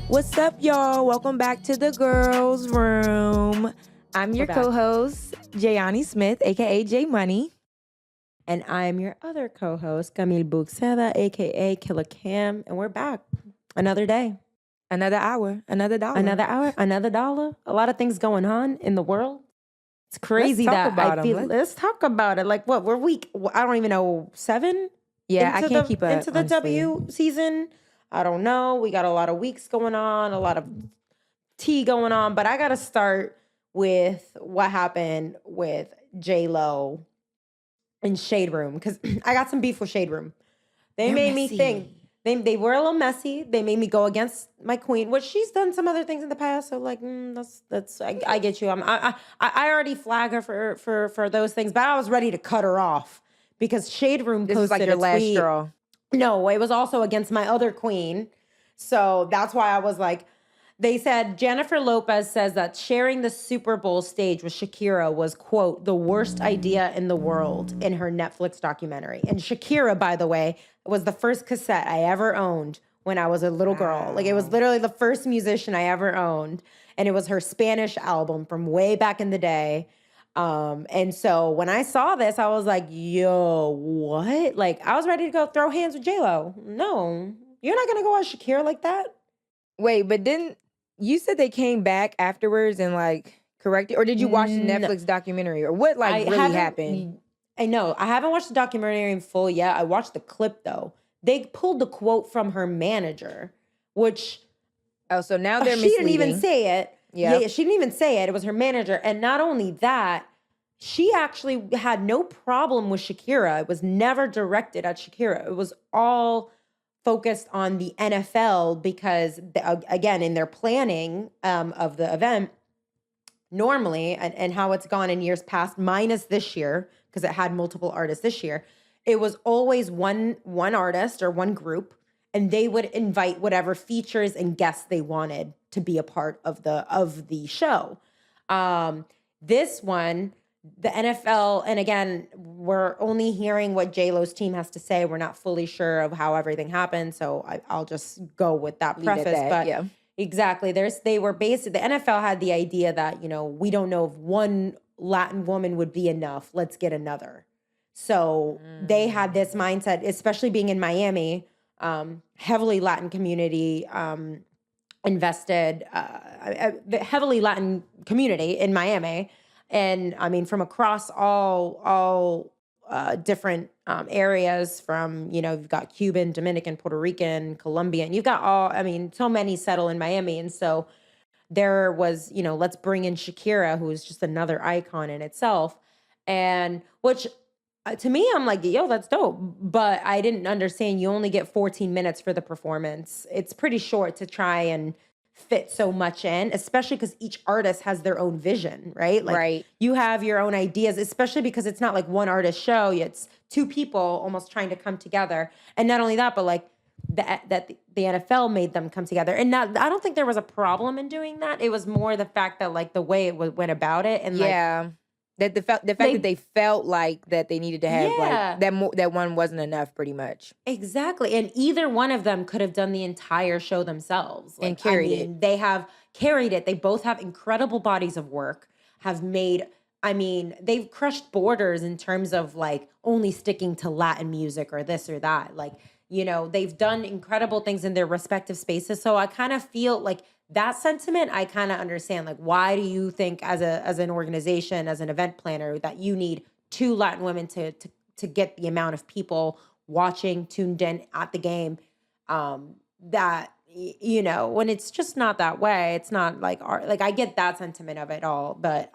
What's up, y'all? Welcome back to the girls' room. I'm your co-host, Jayani Smith, aka J Money. And I'm your other co-host, Camille Buxeda, aka Killer Cam. And we're back. Another day. Another hour. Another dollar. Another hour. Another dollar. A lot of things going on in the world. It's crazy Let's talk about it. Like what? We're week, I don't even know, 7? Yeah, I can't keep up. Into the honestly. W season. I don't know. We got a lot of weeks going on, a lot of tea going on. But I got to start with what happened with J-Lo in Shade Room, because I got some beef with Shade Room. They're made messy. Me think. They were a little messy. They made me go against my queen, which she's done some other things in the past. So like, that's I get you. I already flag her for those things, but I was ready to cut her off because Shade Room This posted was like your last tweet. straw. No, it was also against my other queen. So that's why I was like, they said Jennifer Lopez says that sharing the Super Bowl stage with Shakira was, quote, the worst idea in the world in her Netflix documentary. And Shakira, by the way, was the first cassette I ever owned when I was a little girl. Like, it was literally the first musician I ever owned. And it was her Spanish album from way back in the day. And so when I saw this, I was like, yo, what? Like, I was ready to go throw hands with J-Lo. No, you're not going to go at Shakira like that. Wait, but didn't you said they came back afterwards and like corrected, or did you watch the Netflix documentary, or what really happened? I know. I haven't watched the documentary in full yet. I watched the clip though. They pulled the quote from her manager, which so now they're misleading. She didn't even say it. Yep. Yeah, she didn't even say it. It was her manager. And not only that, she actually had no problem with Shakira. It was never directed at Shakira. It was all focused on the NFL because, again, in their planning of the event, normally, and how it's gone in years past, minus this year, because it had multiple artists this year, it was always one artist or one group, and they would invite whatever features and guests they wanted to be a part of the show. This one, the NFL, and again, we're only hearing what J-Lo's team has to say. We're not fully sure of how everything happened, so I'll just go with that preface. But yeah. Exactly, they were basically, the NFL had the idea that, we don't know if one Latin woman would be enough. Let's get another. So they had this mindset, especially being in Miami, heavily Latin community, invested, heavily Latin community in Miami. And I mean, from across all different areas, from, you've got Cuban, Dominican, Puerto Rican, Colombian, you've got so many settle in Miami. And so there was, let's bring in Shakira, who is just another icon in itself. And which to me, I'm like, yo, that's dope. But I didn't understand you only get 14 minutes for the performance. It's pretty short to try and fit so much in, especially because each artist has their own vision, right? Like, right. You have your own ideas, especially because it's not like one artist show. It's two people almost trying to come together. And not only that, but like the NFL made them come together. And I don't think there was a problem in doing that. It was more the fact that like the way it went about it. And that the fact that they felt like that they needed to have like that one wasn't enough, pretty much. Exactly. And either one of them could have done the entire show themselves. Like, and carried it. They have carried it. They both have incredible bodies of work, have made, they've crushed borders in terms of like only sticking to Latin music or this or that. Like, they've done incredible things in their respective spaces. So I kind of feel like that sentiment, I kind of understand. Like, why do you think as an organization, as an event planner, that you need two Latin women to get the amount of people watching, tuned in at the game, that, when it's just not that way. It's not like art. Like, I get that sentiment of it all. But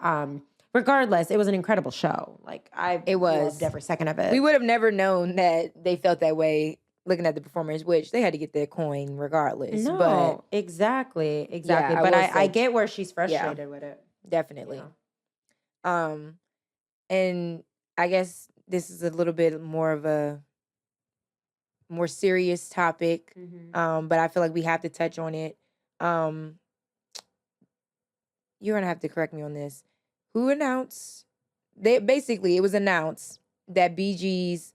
regardless, it was an incredible show. Like, it was loved every second of it. We would have never known that they felt that way looking at the performers, which they had to get their coin regardless. No, but exactly. Yeah, but I get where she's frustrated with it. Definitely. Yeah. And I guess this is a little bit more of a more serious topic. Mm-hmm. But I feel like we have to touch on it. You're gonna have to correct me on this. Who announced? It was announced that BG's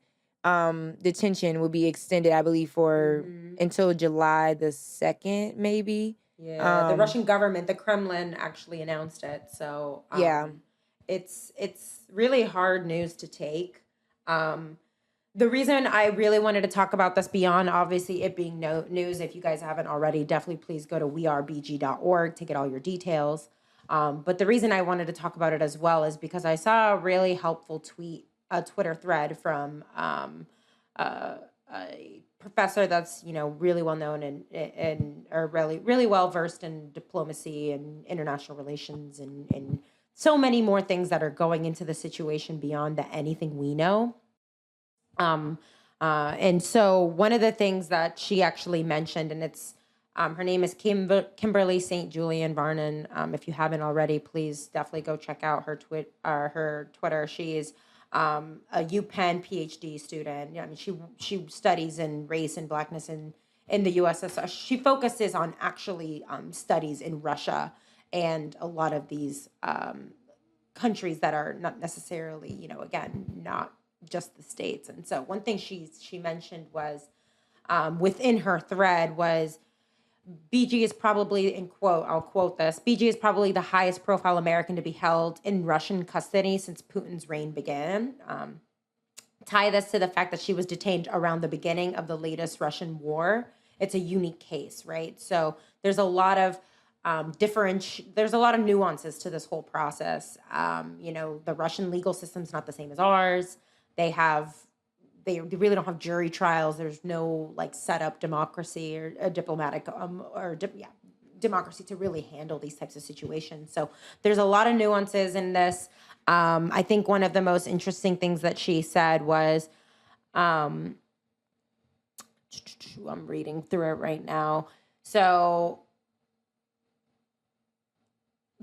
detention will be extended, I believe, for until July the 2nd, maybe. Yeah, the Russian government, the Kremlin actually announced it. So Yeah. it's really hard news to take. Um, the reason I really wanted to talk about this beyond obviously it being no news, if you guys haven't already, definitely please go to wearebg.org to get all your details. But the reason I wanted to talk about it as well is because I saw a really helpful a Twitter thread from a professor that's really well known and or really well versed in diplomacy and international relations and so many more things that are going into the situation beyond anything we know. Um, and so one of the things that she actually mentioned, and it's her name is Kimberly St. Julian Varnon. If you haven't already, please definitely go check out her Twitter. She is a UPenn PhD student. I mean, she studies in race and blackness in the USSR. She focuses on actually studies in Russia and a lot of these countries that are not necessarily, again, not just the States. And so one thing she mentioned was within her thread was BG is probably, in quote, I'll quote this, BG is probably the highest profile American to be held in Russian custody since Putin's reign began. Tie this to the fact that she was detained around the beginning of the latest Russian war. It's a unique case, right? So there's a lot of there's a lot of nuances to this whole process. The Russian legal system's not the same as ours. They really don't have jury trials. There's no like set up democracy or a diplomatic democracy to really handle these types of situations. So there's a lot of nuances in this. I think one of the most interesting things that she said was, I'm reading through it right now. So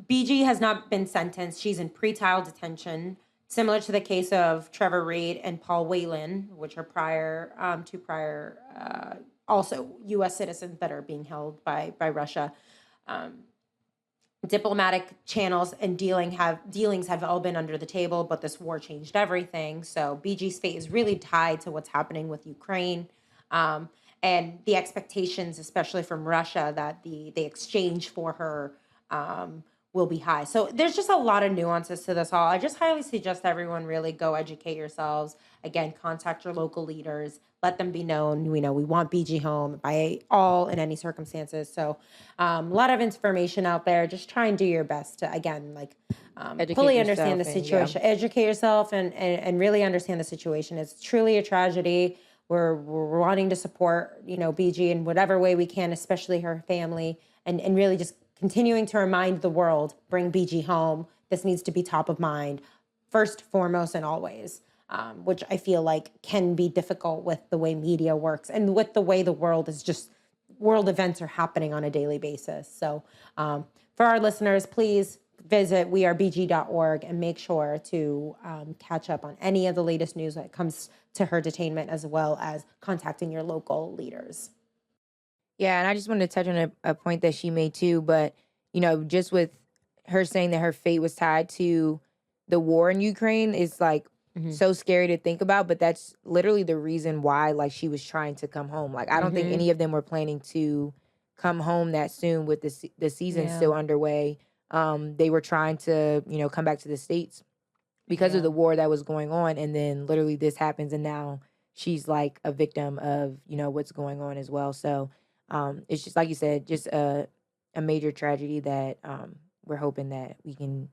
BG has not been sentenced. She's in pretrial detention, similar to the case of Trevor Reed and Paul Whelan, which are two prior also U.S. citizens that are being held by Russia. Diplomatic channels and dealings have all been under the table, but this war changed everything. So BG's fate is really tied to what's happening with Ukraine. And the expectations, especially from Russia, that the exchange for her will be high. So there's just a lot of nuances to this all. I just highly suggest everyone really go educate yourselves. Again, contact your local leaders. Let them be known. We want BG home by all in any circumstances. So a lot of information out there. Just try and do your best to, again, fully understand the situation. Educate yourself and really understand the situation. It's truly a tragedy. We're wanting to support, BG in whatever way we can, especially her family, and really just continuing to remind the world, bring BG home. This needs to be top of mind, first, foremost, and always, which I feel like can be difficult with the way media works and with the way the world events are happening on a daily basis. So for our listeners, please visit wearebg.org and make sure to catch up on any of the latest news that comes to her detainment, as well as contacting your local leaders. Yeah, and I just wanted to touch on a point that she made too, but just with her saying that her fate was tied to the war in Ukraine is so scary to think about, but that's literally the reason why she was trying to come home. I don't think any of them were planning to come home that soon with the season still underway. They were trying to, come back to the States because of the war that was going on, and then literally this happens, and now she's like a victim of, what's going on as well. So it's just like you said, just a major tragedy that we're hoping that we can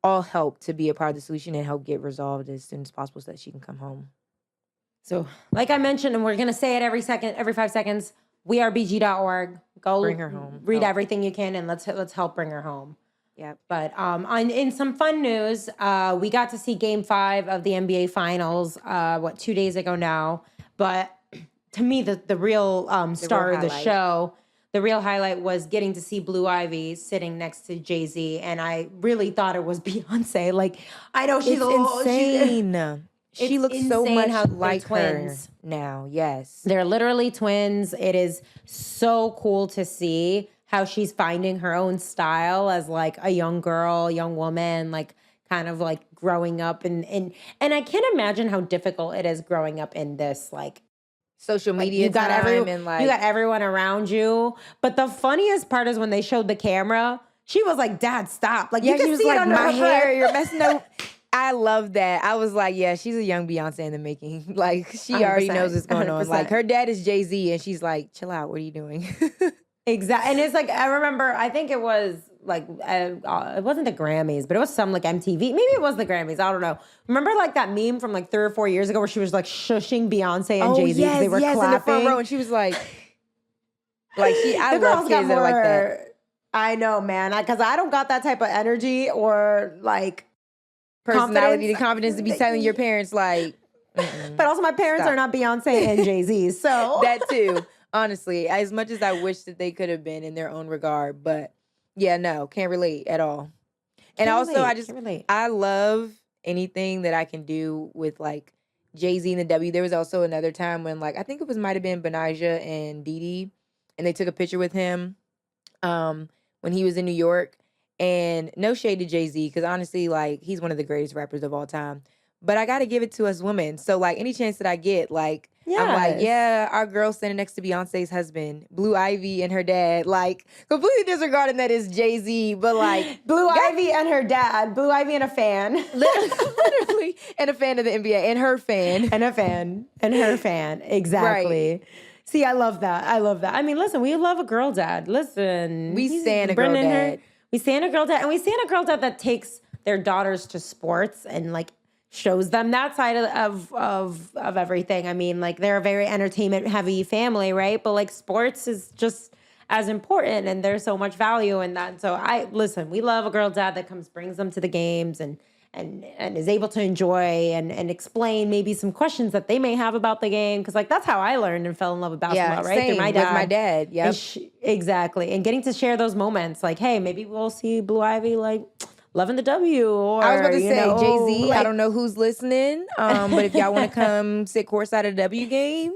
all help to be a part of the solution and help get resolved as soon as possible so that she can come home. So like I mentioned, and we're going to say it every 5 seconds, wearebg.org. Go bring her home. Read everything you can, and let's help bring her home. Yeah. But in some fun news, we got to see Game 5 of the NBA Finals 2 days ago now. But to me, the real star of the show, the real highlight was getting to see Blue Ivy sitting next to Jay-Z, and I really thought it was Beyonce. I know she's insane. She looks so much like twins her now. Yes, they're literally twins. It is so cool to see how she's finding her own style as a young girl, young woman, kind of growing up and I can't imagine how difficult it is growing up in this social Like media time and like you got everyone around you. But the funniest part is when they showed the camera, she was like, "Dad, stop!" Like you she can was see it like, under my her hair, breath. you're messing up. I love that. I was like, yeah, she's a young Beyonce in the making. Like she already knows 100%, what's going on. Like 100%. her dad is Jay-Z and she's like, chill out, what are you doing? Exactly. And it's like, I remember, I think it was like, it wasn't the Grammys, but it was some like MTV. Maybe it was the Grammys. I don't know. Remember like that meme from like 3 or 4 years ago where she was like shushing Beyonce and Jay-Z because they were clapping? In the front row. And she was like I the love girls kids got that are like that. more, I know, man. Because I don't got that type of energy or like Personality, the confidence. confidence to be telling your parents like, But also my parents stop. are not Beyonce and Jay-Z. So that too. Honestly, as much as I wish that they could have been in their own regard, but yeah, no, can't relate at all. And also, I love anything that I can do with like Jay-Z and the W. There was also another time when like I think it might have been Benaja and Dee Dee, and they took a picture with him when he was in New York. And no shade to Jay-Z, because honestly, like he's one of the greatest rappers of all time. But I gotta give it to us women. So like any chance that I get, like I'm like, yeah, our girl standing next to Beyonce's husband, Blue Ivy and her dad, like completely disregarding that it's Jay-Z, but like Blue Ivy and her dad, Blue Ivy and a fan. literally, and a fan of the NBA, and her fan. And a fan, and her fan, exactly. Right. See, I love that. I love that. I mean, listen, we love a girl dad. Listen. We stand a girl dad. We stand a girl dad, and we stand a girl dad that takes their daughters to sports and like shows them that side of everything. I mean, like they're a very entertainment heavy family, right? But like sports is just as important, and there's so much value in that. So we love a girl dad that brings them to the games and is able to enjoy and explain maybe some questions that they may have about the game. Because like that's how I learned and fell in love with basketball, right? Same, through my dad. with my dad. Yep. Exactly. And getting to share those moments, like, hey, maybe we'll see Blue Ivy like loving the W, or I was about to say Jay-Z. like, I don't know who's listening, but if y'all want to come sit courtside at a W game,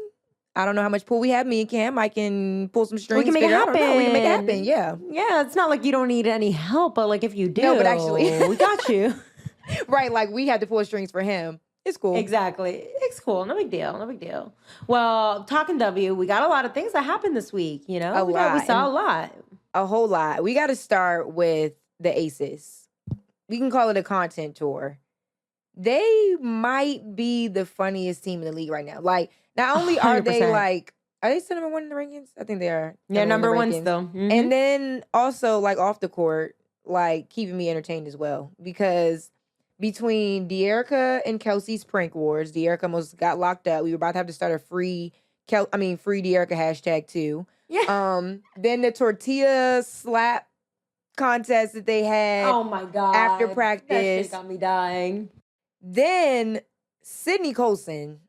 I don't know how much pull we have. Me and Cam, I can pull some strings. We can make it happen. We can make it happen. Yeah. Yeah. It's not like you don't need any help, but like if you do, no, but actually, we got you. Right. Like we had to pull strings for him. It's cool. Exactly. It's cool. No big deal. No big deal. Well, talking W, we got a lot of things that happened this week. You know, we saw a lot. A whole lot. We got to start with the Aces. We can call it a content tour. They might be the funniest team in the league right now. Like, not only are 100%. they like, are they still number one in the rankings? I think they are. Yeah, number one still. Mm-hmm. And then also like off the court, like keeping me entertained as well. Because between De'Erica and Kelsey's prank wars, De'Erica almost got locked up. We were about to have to start a free De'Erica hashtag too. Yeah. Then the tortilla slap contest that they had. Oh my God. After practice. That shit got me dying. Then Sydney Colson.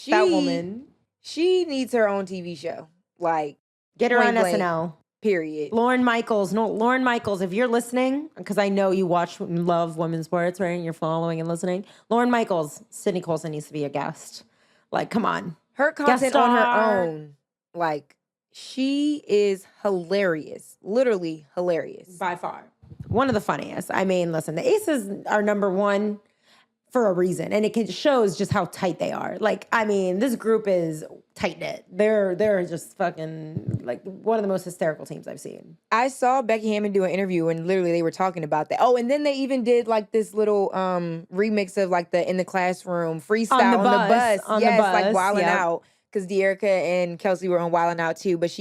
That woman. She needs her own TV show. Like, get her on SNL. Period. Lauren Michaels, if you're listening, because I know you love women's sports, right? You're following and listening. Lauren Michaels, Sydney Colson needs to be a guest. Like, come on. Her content on her own. Like, she is hilarious. Literally hilarious. By far. One of the funniest. I mean, listen, the Aces are number one for a reason. And it shows just how tight they are. Like, I mean, this group is tight-knit. They're just fucking, like, one of the most hysterical teams I've seen. I saw Becky Hammond do an interview and literally they were talking about that. Oh, and then they even did, like, this little remix of, like, the In the Classroom freestyle on the bus. Like, Wildin' Out. Because De'Erica and Kelsey were on Wildin' Out, too. But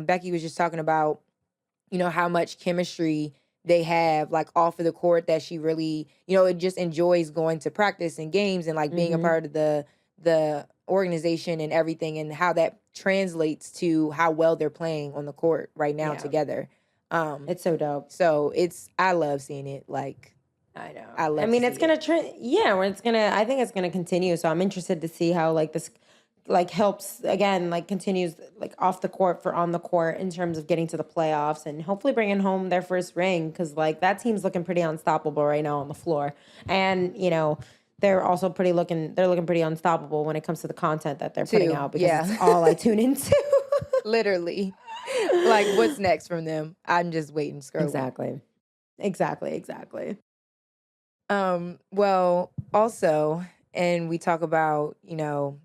Becky was just talking about, you know, how much chemistry they have, like, off of the court, that she really, you know, it just enjoys going to practice and games and, like, being a part of the organization and everything, and how that translates to how well they're playing on the court right now together. It's so dope. So I love seeing it. Like, I know. I mean, it's gonna I think it's gonna continue. So I'm interested to see how like this like helps again, like continues like off the court for on the court in terms of getting to the playoffs and hopefully bringing home their first ring, because like that team's looking pretty unstoppable right now on the floor. And you know, they're also looking pretty unstoppable when it comes to the content that they're putting out, because it's all I tune into. Literally. Like, what's next from them? I'm just waiting, scrolling. Exactly. Well, also, and we talk about, you know,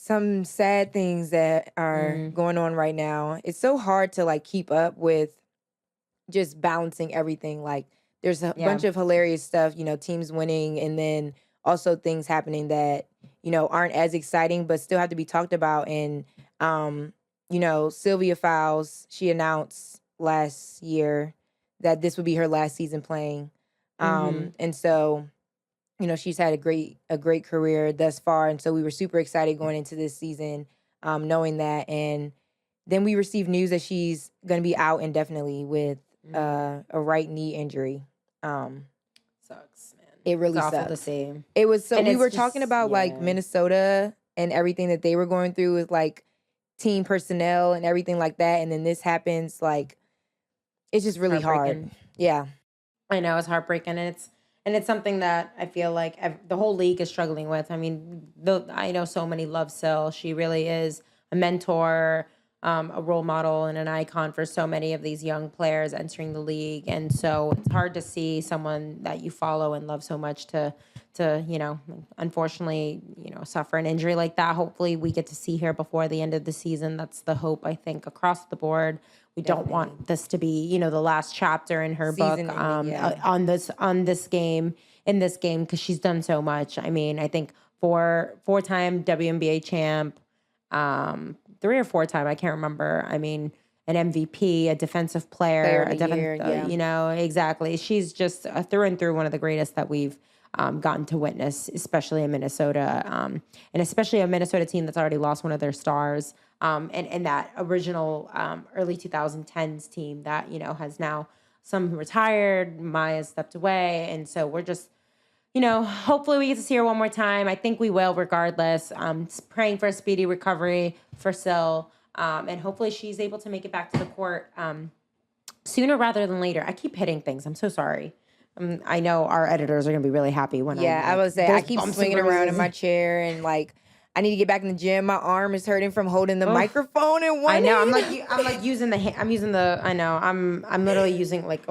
some sad things that are going on right now. It's so hard to like keep up with just balancing everything. Like there's a bunch of hilarious stuff, teams winning, and then also things happening that, aren't as exciting but still have to be talked about. And Sylvia Fowles, she announced last year that this would be her last season playing. And so, she's had a great career thus far. And so we were super excited going into this season, knowing that. And then we received news that she's going to be out indefinitely with a right knee injury. Sucks, man. It really it's awful sucks. to see. It was so. And we were talking about like Minnesota and everything that they were going through with like team personnel and everything like that, and then this happens. Like, it's just really hard. Yeah, I know, it's heartbreaking, and it's something that I feel like the whole league is struggling with. I mean, I know so many love Syl. She really is a mentor, a role model, and an icon for so many of these young players entering the league. And so it's hard to see someone that you follow and love so much to unfortunately, suffer an injury like that. Hopefully we get to see her before the end of the season. That's the hope, I think, across the board. We don't want this to be, the last chapter in her book on this game, because she's done so much. I mean, I think four-time WNBA champ, 3 or 4 time, I can't remember. I mean, an MVP, a defensive player, exactly. She's just through and through one of the greatest that we've gotten to witness, especially in Minnesota, and especially a Minnesota team that's already lost one of their stars, and that original early 2010s team that has now some retired. Maya stepped away, and so we're just. Hopefully we get to see her one more time. I think we will regardless. Praying for a speedy recovery for Syl. And hopefully she's able to make it back to the court sooner rather than later. I keep hitting things. I'm so sorry. I know our editors are going to be really happy when I would say I keep swinging around in my chair and like I need to get back in the gym. My arm is hurting from holding the microphone in one hand. I'm using I'm literally using like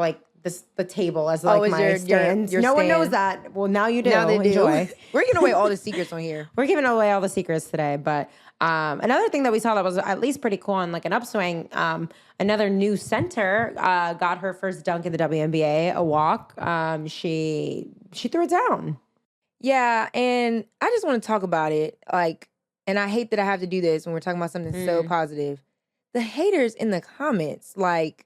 the table as like my stand. Your no stand. one knows that. Well, now you do. Now they do. Enjoy. We're giving away all the secrets on here. We're giving away all the secrets today. But another thing that we saw that was at least pretty cool and like an upswing, another new center got her first dunk in the WNBA, a walk. She threw it down. Yeah, and I just want to talk about it. Like, and I hate that I have to do this when we're talking about something so positive. The haters in the comments, like,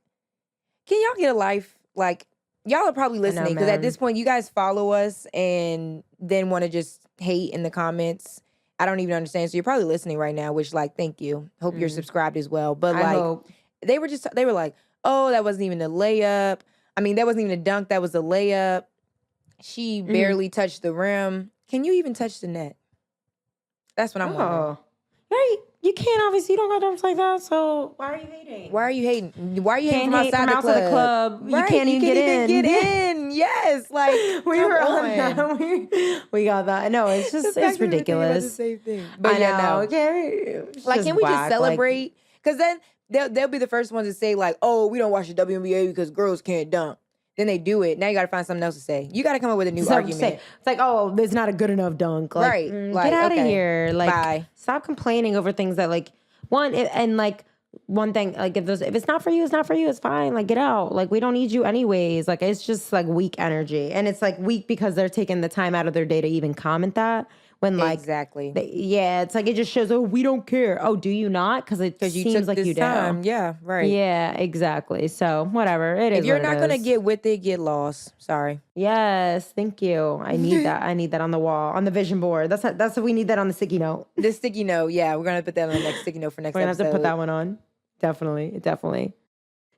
can y'all get a life? Like, y'all are probably listening because at this point, you guys follow us and then want to just hate in the comments. I don't even understand. So you're probably listening right now, which, like, thank you. Hope you're subscribed as well. But, they were like, oh, that wasn't even a layup. I mean, that wasn't even a dunk. That was a layup. She barely touched the rim. Can you even touch the net? That's what I'm wondering. Right. You can't, obviously. You don't got dunks like that, so why are you hating? Why are you hating? Why are you hating from outside the club? Right. You can't even get in. Yes, like, we were on that. We got that. No, it's just, it's ridiculous. The same thing. But I know. Okay. Like, can we just celebrate? Because then they'll be the first ones to say, like, oh, we don't watch the WNBA because girls can't dunk. Then they do it. Now you got to find something else to say. You got to come up with a new argument. It's like, oh, there's not a good enough dunk. Like, right. Get out of here. Like, bye. Stop complaining over things that, like, one thing, like, if it's not for you, it's not for you. It's fine. Like, get out. Like, we don't need you anyways. Like, it's just, like, weak energy. And it's, like, weak because they're taking the time out of their day to even comment that. When, like, exactly. It's like, it just shows, oh, we don't care. Oh, do you not? Because it seems like you do. Yeah, right. Yeah, exactly. So, whatever. If you're not going to get with it, get lost. Sorry. Yes, thank you. I need that. I need that on the wall, on the vision board. That's what we need that on the sticky note. The sticky note, yeah. We're going to put that on the next sticky note for next episode. We're going to have to put that one on. Definitely.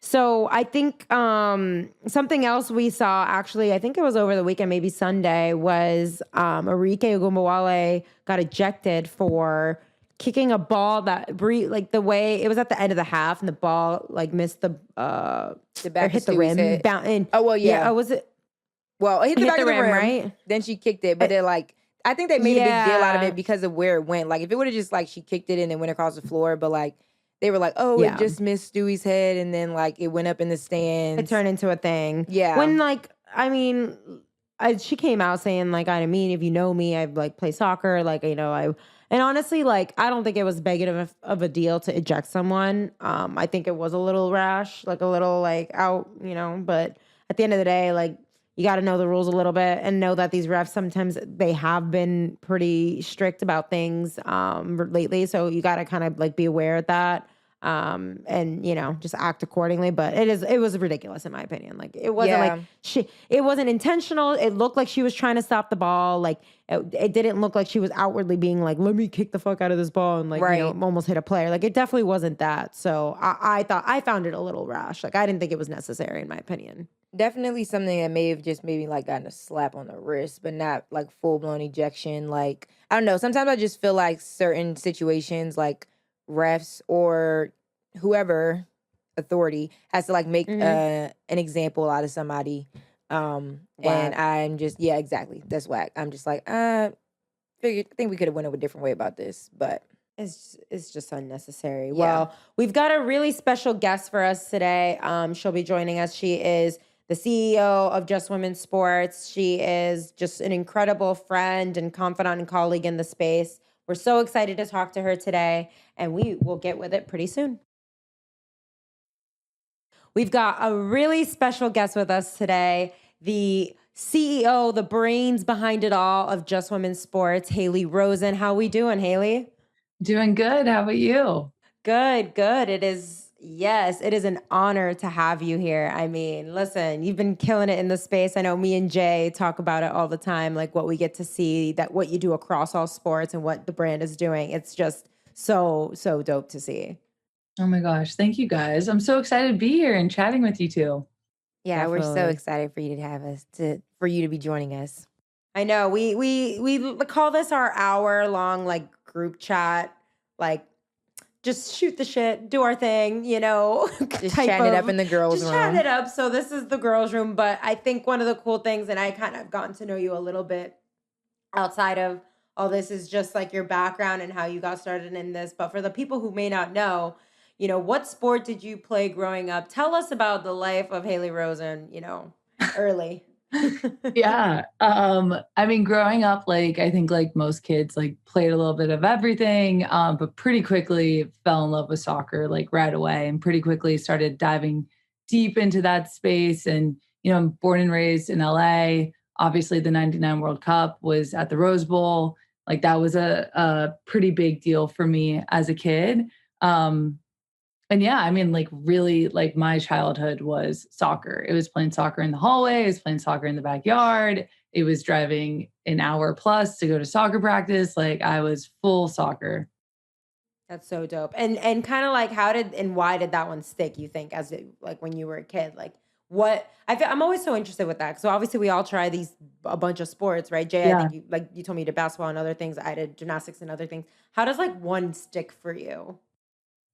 So I think something else we saw, actually, I think it was over the weekend, maybe Sunday, was Arike Ogunbowale got ejected for kicking a ball that, like, the way, it was at the end of the half, and the ball, like, missed the back hit the rim. Oh, well, yeah. Was it? Well, it hit the back of the rim, right? Then she kicked it, but they're like, I think they made a big deal out of it because of where it went. Like, if it would have just, like, she kicked it and it went across the floor, but, like, they were like, oh, it just missed Stewie's head, and then, like, it went up in the stands. It turned into a thing. Yeah. When, like, I mean, she came out saying like, I mean, if you know me, I like play soccer, like, and honestly, like, I don't think it was big of a deal to eject someone. I think it was a little rash, like a little like out, but at the end of the day, like, you got to know the rules a little bit and know that these refs sometimes they have been pretty strict about things lately. So you got to kind of like be aware of that and just act accordingly. But it was ridiculous in my opinion. Like it wasn't like Yeah. it wasn't intentional. It looked like she was trying to stop the ball. Like it didn't look like she was outwardly being like, let me kick the fuck out of this ball and like, Right. almost hit a player. Like it definitely wasn't that. So I found it a little rash. Like I didn't think it was necessary in my opinion. Definitely something that may have just maybe like gotten a slap on the wrist, but not like full blown ejection. Like, I don't know. Sometimes I just feel like certain situations, like refs or whoever authority has to like make an example out of somebody. And I'm just, yeah, exactly. That's whack. I'm just like, I think we could have went a different way about this, but It's just unnecessary. Yeah. Well, we've got a really special guest for us today. She'll be joining us. She is the CEO of Just Women's Sports. She is just an incredible friend and confidant and colleague in the space. We're so excited to talk to her today, and we will get with it pretty soon. We've got a really special guest with us today, the CEO, the brains behind it all of Just Women's Sports, Haley Rosen. How we doing, Haley? Doing good. How about you? Good. It is an honor to have you here. I mean, listen, you've been killing it in the space. I know me and Jay talk about it all the time, like what we get to see, that what you do across all sports and what the brand is doing. It's just so dope to see. Oh my gosh. Thank you guys. I'm so excited to be here and chatting with you two. yeah, we're so Definitely. excited for you to have us for you to be joining us. I know we call this our hour-long like group chat, like just shoot the shit, do our thing, Just type chatting it up of- in the girls' just room. chatting it up. So this is the girls' room, but I think one of the cool things, and I kind of gotten to know you a little bit outside of all this, is just like your background and how you got started in this. But for the people who may not know, what sport did you play growing up? Tell us about the life of Haley Rosen, early. Yeah. I mean, growing up, like I think like most kids, like played a little bit of everything, but pretty quickly fell in love with soccer, like right away, and pretty quickly started diving deep into that space. And, I'm born and raised in LA. Obviously, the 99 World Cup was at the Rose Bowl. Like that was a pretty big deal for me as a kid. And yeah, I mean, like really, like my childhood was soccer. It was playing soccer in the hallway. It was playing soccer in the backyard. It was driving an hour plus to go to soccer practice. Like I was full soccer. That's so dope. And kind of like how did and why did that one stick, you think, like when you were a kid? Like I'm always so interested with that. So obviously we all try a bunch of sports, right? Jay, I Yeah. think you told me you did basketball and other things. I did gymnastics and other things. How does like one stick for you?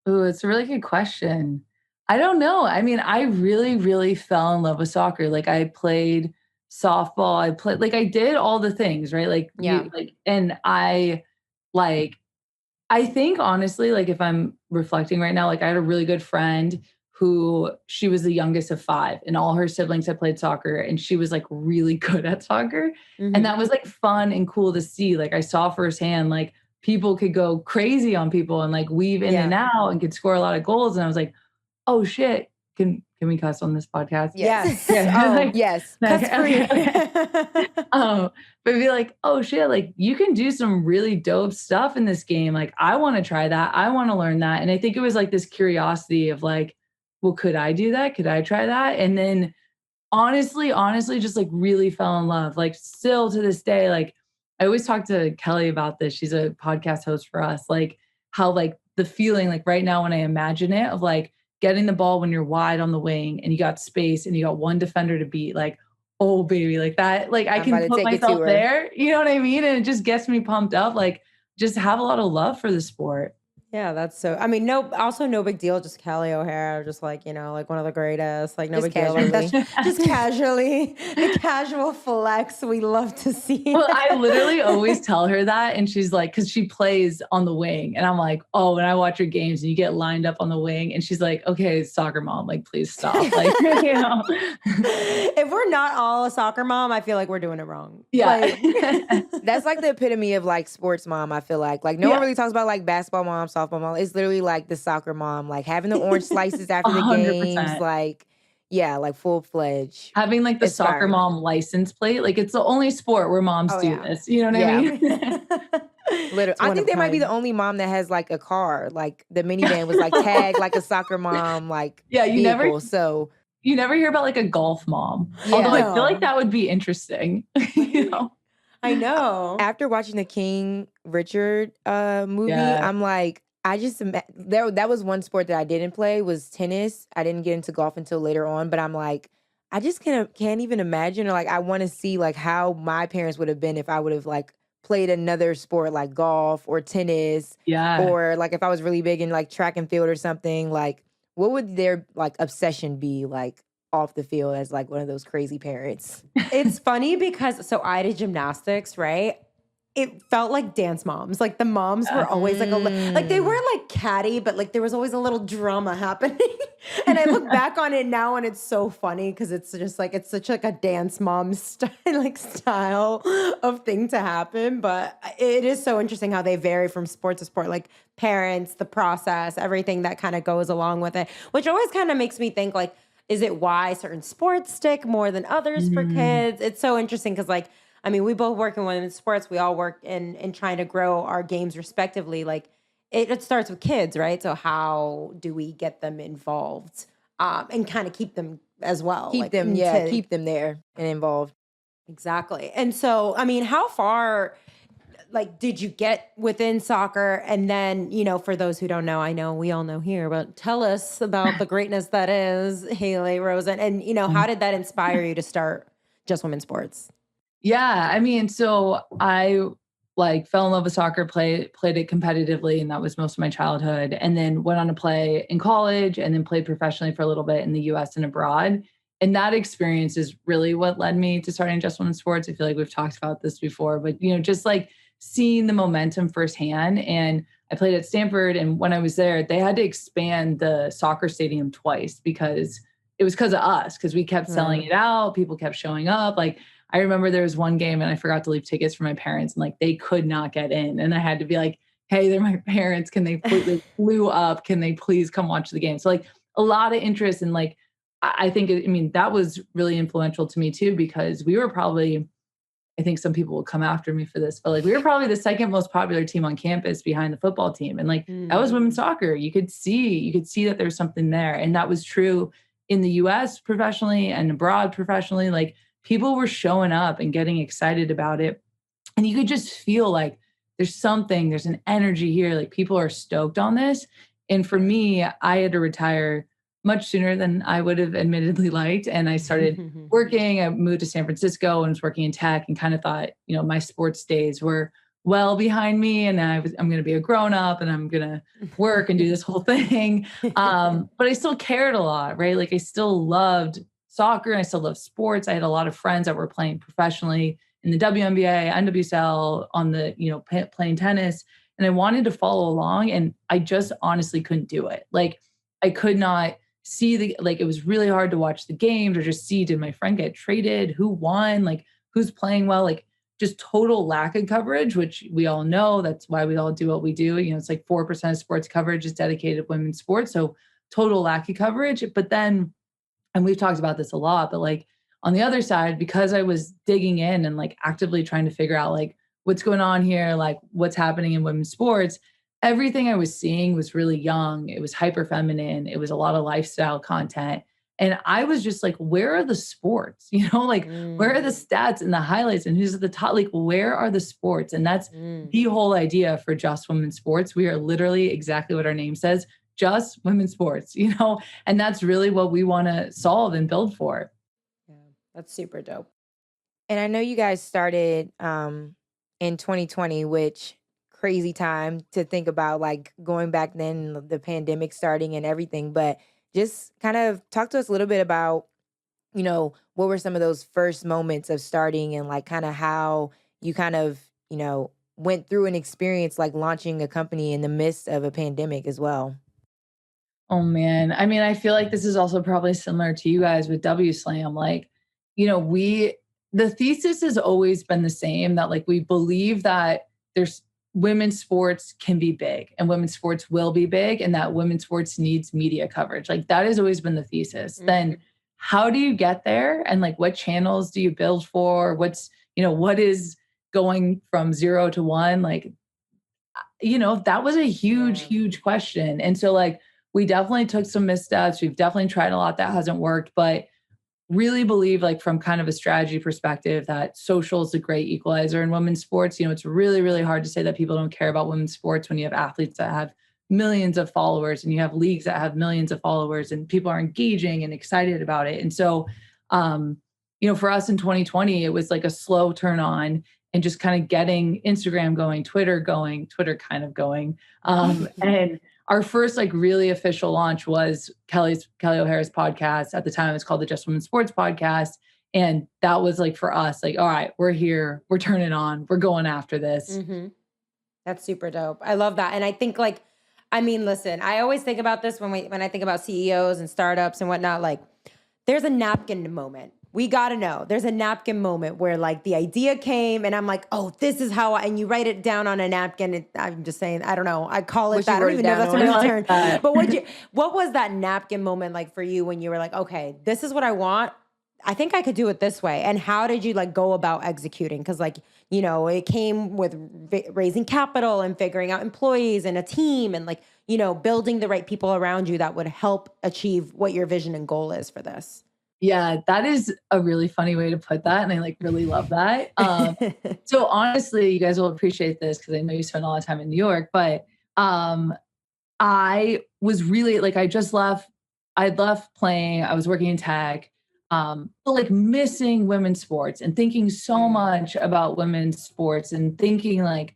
Ooh, it's a really good question. I don't know. I mean, I really, really fell in love with soccer. Like I played softball. Like I did all the things, right? Like Yeah. and like I think honestly, like if I'm reflecting right now, like I had a really good friend who she was the youngest of 5 and all her siblings had played soccer and she was like really good at soccer. And that was like fun and cool to see. Like I saw firsthand, like people could go crazy on people and like weave in and out and could score a lot of goals. And I was like, oh shit, can we cuss on this podcast? Yes. Oh, Yes. Cuss free. But be like, oh shit, like you can do some really dope stuff in this game. Like I want to try that. I want to learn that. And I think it was like this curiosity of like, well, could I do that? Could I try that? And then honestly, just like really fell in love. Like still to this day, like I always talk to Kelly about this. She's a podcast host for us. Like how like the feeling like right now when I imagine it of like getting the ball when you're wide on the wing and you got space and you got one defender to beat, like, oh baby, like that, like I I'm can about to put take it to myself her. there. You know what I mean? And it just gets me pumped up. Like just have a lot of love for the sport. Yeah, that's so. I mean, also no big deal. Just Kelly O'Hara, just like like one of the greatest. Like no Just big deal. Like that's casually. just casually the casual flex we love to see. Well, I literally always tell her that. And she's like, because she plays on the wing. And I'm like, oh, when I watch her games and you get lined up on the wing. And she's like, okay, soccer mom, like, please stop. Like, If we're not all a soccer mom, I feel like we're doing it wrong. Yeah. Like, That's like the epitome of like sports mom, I feel like. Like no one Yeah. really talks about like basketball mom, softball mom. It's literally like the soccer mom, like having the orange slices after the games, 100%. like yeah, like full-fledged. Having like the soccer Aspiring. mom license plate. Like it's the only sport where moms Oh, do yeah. this. You know what Yeah. I mean? Literally. It's I one think of they might be the kind. only mom that has like a car. Like the minivan was like tagged like a soccer mom, like Yeah, vehicle. So you never hear about like a golf mom. Yeah. Although I feel No. like that would be interesting. You know? I know. after watching the King Richard movie, Yeah. I'm like, I just that was one sport that I didn't play was tennis. I didn't get into golf until later on, but I'm like, I just can't even imagine, or like I want to see like how my parents would have been if I would have like played another sport like golf or tennis, Yeah. or like if I was really big in like track and field or something. Like, what would their like obsession be like off the field as like one of those crazy parents? It's funny because I did gymnastics, right? It felt like dance moms. Like the moms were always like like they weren't like catty, but like there was always a little drama happening. And I look back on it now and it's so funny because it's just like it's such like a dance mom style of thing to happen. But it is so interesting how they vary from sport to sport, like parents, the process, everything that kind of goes along with it, which always kind of makes me think like, is it why certain sports stick more than others for kids? It's so interesting because like, I mean, we both work in women's sports. We all work in trying to grow our games respectively. Like it starts with kids, right? So how do we get them involved and kind of keep them as well? Keep them there and involved. Exactly. And so, I mean, how far like did you get within soccer? And then, for those who don't know, I know we all know here, but tell us about the greatness that is Haley Rosen. And, how did that inspire you to start Just Women's Sports? Yeah, I mean, so I like fell in love with soccer, played it competitively, and that was most of my childhood. And then went on to play in college, and then played professionally for a little bit in the U.S. and abroad. And that experience is really what led me to starting Just Women's Sports. I feel like we've talked about this before, but just like seeing the momentum firsthand. And I played at Stanford, and when I was there, they had to expand the soccer stadium twice because it was because of us, because we kept selling it out. People kept showing up. Like I remember there was one game and I forgot to leave tickets for my parents and like they could not get in. And I had to be like, hey, they're my parents. Can they they flew up? Can they please come watch the game? So like a lot of interest in like, I think, that was really influential to me too, because we were probably, I think some people will come after me for this, but like we were probably the second most popular team on campus behind the football team. And like that was women's soccer. You could see that there's something there. And that was true in the US professionally and abroad professionally. Like people were showing up and getting excited about it. And you could just feel like there's an energy here. Like people are stoked on this. And for me, I had to retire much sooner than I would have admittedly liked. And I started working. I moved to San Francisco and was working in tech and kind of thought, my sports days were well behind me. And I'm going to be a grown up and I'm going to work and do this whole thing. But I still cared a lot, right? Like I still loved soccer and I still love sports. I had a lot of friends that were playing professionally in the WNBA, NWSL, on the, playing tennis. And I wanted to follow along and I just honestly couldn't do it. Like I could not see it was really hard to watch the games or just see, did my friend get traded? Who won? Like who's playing well? Like just total lack of coverage, which we all know. That's why we all do what we do. It's like 4% of sports coverage is dedicated to women's sports. So total lack of coverage. But then, and we've talked about this a lot, but like on the other side, because I was digging in and like actively trying to figure out like what's going on here, like what's happening in women's sports, everything I was seeing was really young. It was hyper feminine. It was a lot of lifestyle content. And I was just like, where are the sports? Like where are the stats and the highlights and who's at the top? Like, where are the sports? And that's the whole idea for Just Women's Sports. We are literally exactly what our name says, just women's sports, and that's really what we want to solve and build for. Yeah, that's super dope. And I know you guys started in 2020, which crazy time to think about, like going back then, the pandemic starting and everything. But just kind of talk to us a little bit about, what were some of those first moments of starting and like kind of how you kind of, went through an experience like launching a company in the midst of a pandemic as well. Oh man. I mean, I feel like this is also probably similar to you guys with WSLAM. Like, the thesis has always been the same that like we believe that there's women's sports can be big and women's sports will be big and that women's sports needs media coverage. Like that has always been the thesis. Then how do you get there? And like what channels do you build for? What is going from 0 to 1? Like, that was a huge question. And so like, we definitely took some missteps. We've definitely tried a lot that hasn't worked, but really believe like from kind of a strategy perspective that social is a great equalizer in women's sports. It's really, really hard to say that people don't care about women's sports when you have athletes that have millions of followers and you have leagues that have millions of followers and people are engaging and excited about it. And so, for us in 2020, it was like a slow turn on and just kind of getting Instagram going, Twitter kind of going. And our first like really official launch was Kelly O'Hara's podcast. At the time, it was called the Just Women's Sports Podcast. And that was like for us, like, all right, we're here, we're turning on, we're going after this. That's super dope. I love that. And I think listen, I always think about this when I think about CEOs and startups and whatnot, like there's a napkin moment. We got to know. There's a napkin moment where like the idea came and I'm like, oh, this is how, and you write it down on a napkin. I'm just saying, I don't know. I call it that. I don't even know if that's a real term. But what was that napkin moment like for you when you were like, okay, this is what I want. I think I could do it this way. And how did you like go about executing? Because like, it came with raising capital and figuring out employees and a team and like, building the right people around you that would help achieve what your vision and goal is for this. Yeah, that is a really funny way to put that. And I like really love that. So honestly, you guys will appreciate this because I know you spend a lot of time in New York, but I was really like, I'd left playing, I was working in tech, but like missing women's sports and thinking so much about women's sports and thinking like,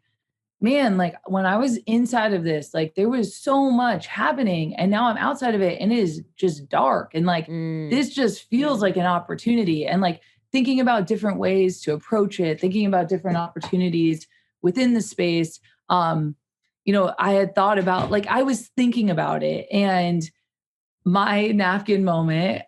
man, like when I was inside of this, like there was so much happening and now I'm outside of it and it is just dark. And like, this just feels like an opportunity and like thinking about different ways to approach it, thinking about different opportunities within the space. I had thought about, like, I was thinking about it and my napkin moment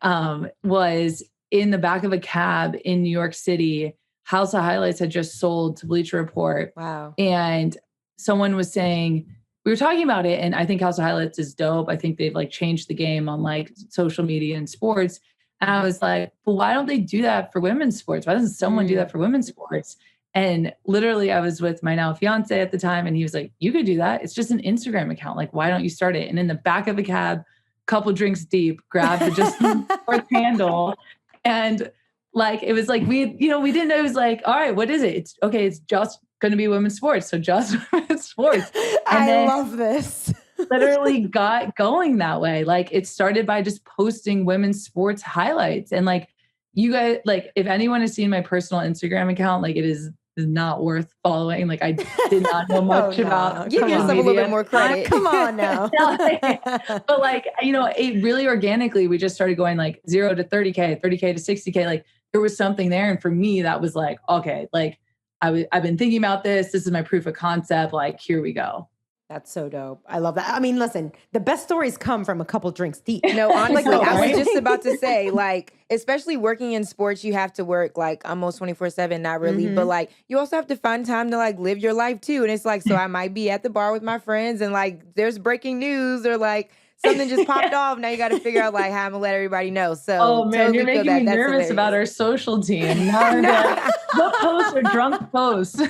was in the back of a cab in New York City. House of Highlights had just sold to Bleacher Report. Wow. And someone was saying, we were talking about it, and I think House of Highlights is dope. I think they've like changed the game on like social media and sports. And I was like, well, why don't they do that for women's sports? Why doesn't someone do that for women's sports? And literally I was with my now fiance at the time, and he was like, you could do that. It's just an Instagram account. Like, why don't you start it? And in the back of the cab, couple drinks deep, grabbed the Just Sports handle. And like, it was like, we didn't know. It was like, all right, what is it? It's just going to be women's sports. So Just Women's Sports. And I love this. literally got going that way. Like it started by just posting women's sports highlights. And like, you guys, like if anyone has seen my personal Instagram account, like it is not worth following. Like I did not know much about. Give yourself a little bit more credit. Come on now. But like, it really organically, we just started going like 0 to 30K, 30K to 60K. Like there was something there. And for me, that was like, okay, like I've been thinking about this. This is my proof of concept. Like, here we go. That's so dope. I love that. I mean, listen, the best stories come from a couple drinks deep. No, honestly, I was just about to say, like, especially working in sports, you have to work like almost 24/7, not really, but like you also have to find time to like live your life too. And it's like, so I might be at the bar with my friends and like there's breaking news or like something just popped off. Now you got to figure out like how I'm gonna let everybody know. So, oh man, you're making me nervous about our social team. Now what posts are drunk posts?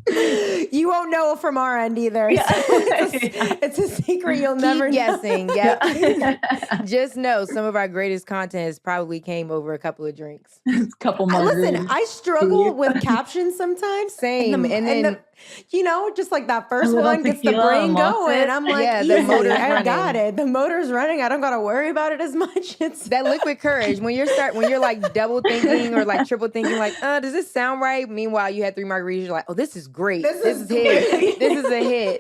You won't know from our end either. Yeah. It's a secret you'll never guessing. Yeah. Just know some of our greatest content has probably came over a couple of drinks. A couple margaritas. Listen, I struggle with captions sometimes. Same. And then just like that first one gets the brain going. I'm like, yeah, the motor's I got it. The motor's running. I don't got to worry about it as much. It's that liquid courage. When you're like double thinking or like triple thinking, like, does this sound right? Meanwhile, you had 3 margaritas. You're like, oh, this is great. This is his. This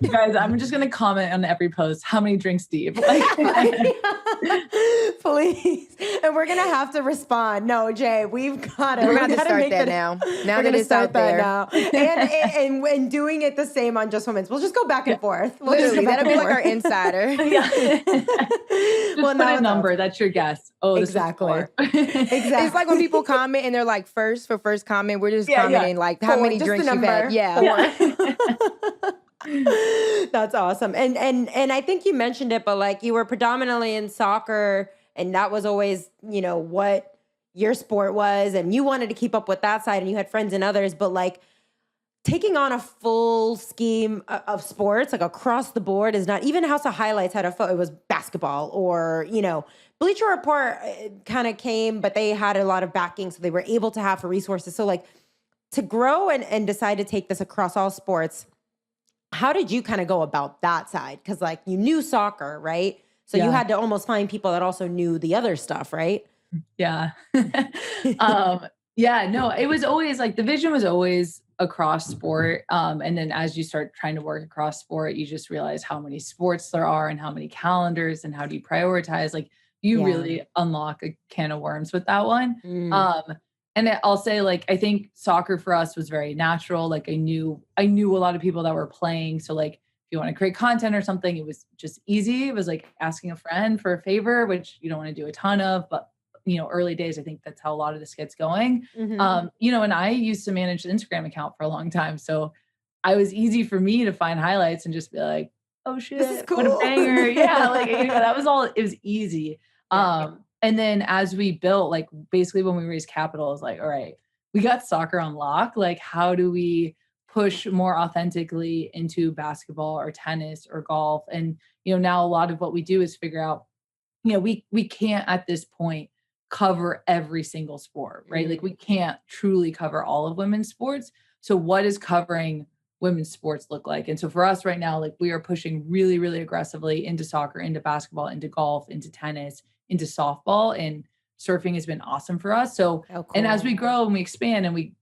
it. Guys, I'm just going to comment on every post. How many drinks deep? Like, please. And we're going to have to respond. No, Jay, we're going to have to start that now. Now that it's out there. Now. And doing it the same on Just Women's. We'll just go back and forth. We'll Literally, that'll be like our insider. Just put a number. That's your guess. Oh, exactly. Exactly. It's like when people comment and they're like, first comment, we're just commenting like how many drinks you've had. Yeah. That's awesome. And I think you mentioned it, but like you were predominantly in soccer and that was always, what your sport was and you wanted to keep up with that side and you had friends and others, but like taking on a full scheme of sports, like across the board is not, even House of Highlights had it was basketball or, Bleacher Report kind of came, but they had a lot of backing. So they were able to have resources. So like to grow and decide to take this across all sports, how did you kind of go about that side? Because like you knew soccer, right? So you had to almost find people that also knew the other stuff, right? Yeah. No, it was always like the vision was always across sport. And then as you start trying to work across sport, you just realize how many sports there are and how many calendars and how do you prioritize? Like you really unlock a can of worms with that one. And I'll say, like, I think soccer for us was very natural. Like I knew a lot of people that were playing. So like, if you want to create content or something, it was just easy. It was like asking a friend for a favor, which you don't want to do a ton of, but early days, I think that's how a lot of this gets going. And I used to manage the Instagram account for a long time. So it was easy for me to find highlights and just be like, oh shit, this is cool. What a banger. Yeah. Like, that was all, it was easy. And then as we built, like basically when we raised capital, it was like, all right, we got soccer on lock. Like, how do we push more authentically into basketball or tennis or golf? And, now a lot of what we do is figure out, we can't at this point cover every single sport, right? Like we can't truly cover all of women's sports. So what does covering women's sports look like? And so for us right now, like we are pushing really, really aggressively into soccer, into basketball, into golf, into tennis, into softball, and surfing has been awesome for us. So, and as we grow and we expand and we,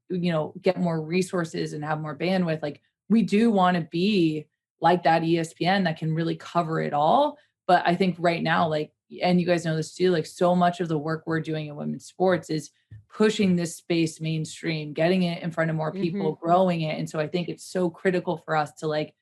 get more resources and have more bandwidth, like we do want to be like that ESPN that can really cover it all. But I think right now, like, and you guys know this too, like so much of the work we're doing in women's sports is pushing this space mainstream, getting it in front of more people, growing it. And so I think it's so critical for us to like,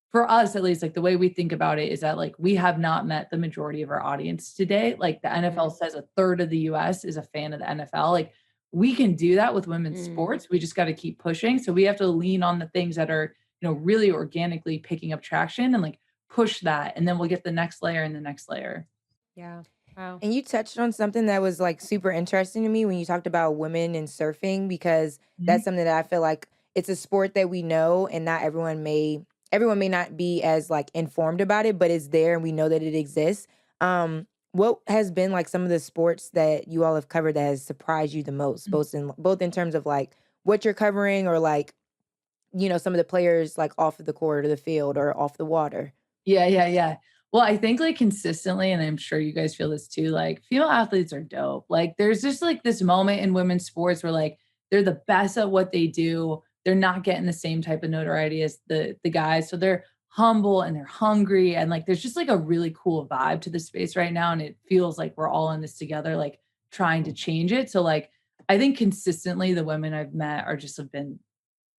for us, at least, like the way we think about it is that like we have not met the majority of our audience today. Like the NFL says a third of the US is a fan of the NFL. Like we can do that with women's sports. We just got to keep pushing. So we have to lean on the things that are, really organically picking up traction and like push that. And then we'll get the next layer and the next layer. Yeah. Wow. And you touched on something that was like super interesting to me when you talked about women and surfing, because that's something that I feel like it's a sport that we know and not everyone may not be as like informed about it, but it's there and we know that it exists. What has been like some of the sports that you all have covered that has surprised you the most, both in terms of like what you're covering or like, some of the players like off of the court or the field or off the water? Yeah. Well, I think like consistently, and I'm sure you guys feel this too, like female athletes are dope. Like there's just like this moment in women's sports where like they're the best at what they do. They're not getting the same type of notoriety as the guys. So they're humble and they're hungry. And like, there's just like a really cool vibe to the space right now. And it feels like we're all in this together, like trying to change it. So like, I think consistently the women I've met are just have been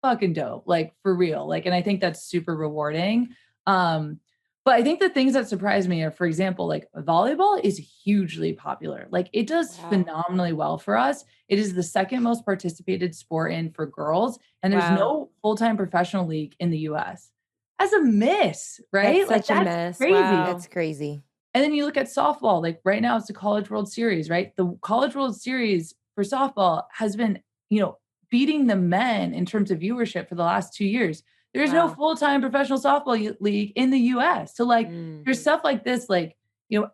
fucking dope, like for real. Like, and I think that's super rewarding. But I think the things that surprise me are, for example, like volleyball is hugely popular. Like it does phenomenally well for us. It is the second most participated sport in for girls. And there's no full-time professional league in the US. As a miss, right? That's such a miss. Crazy. Wow. That's crazy. And then you look at softball, like right now it's the College World Series, right? The College World Series for softball has been, beating the men in terms of viewership for the last 2 years. There's no full-time professional softball league in the US. So like there's stuff like this, like,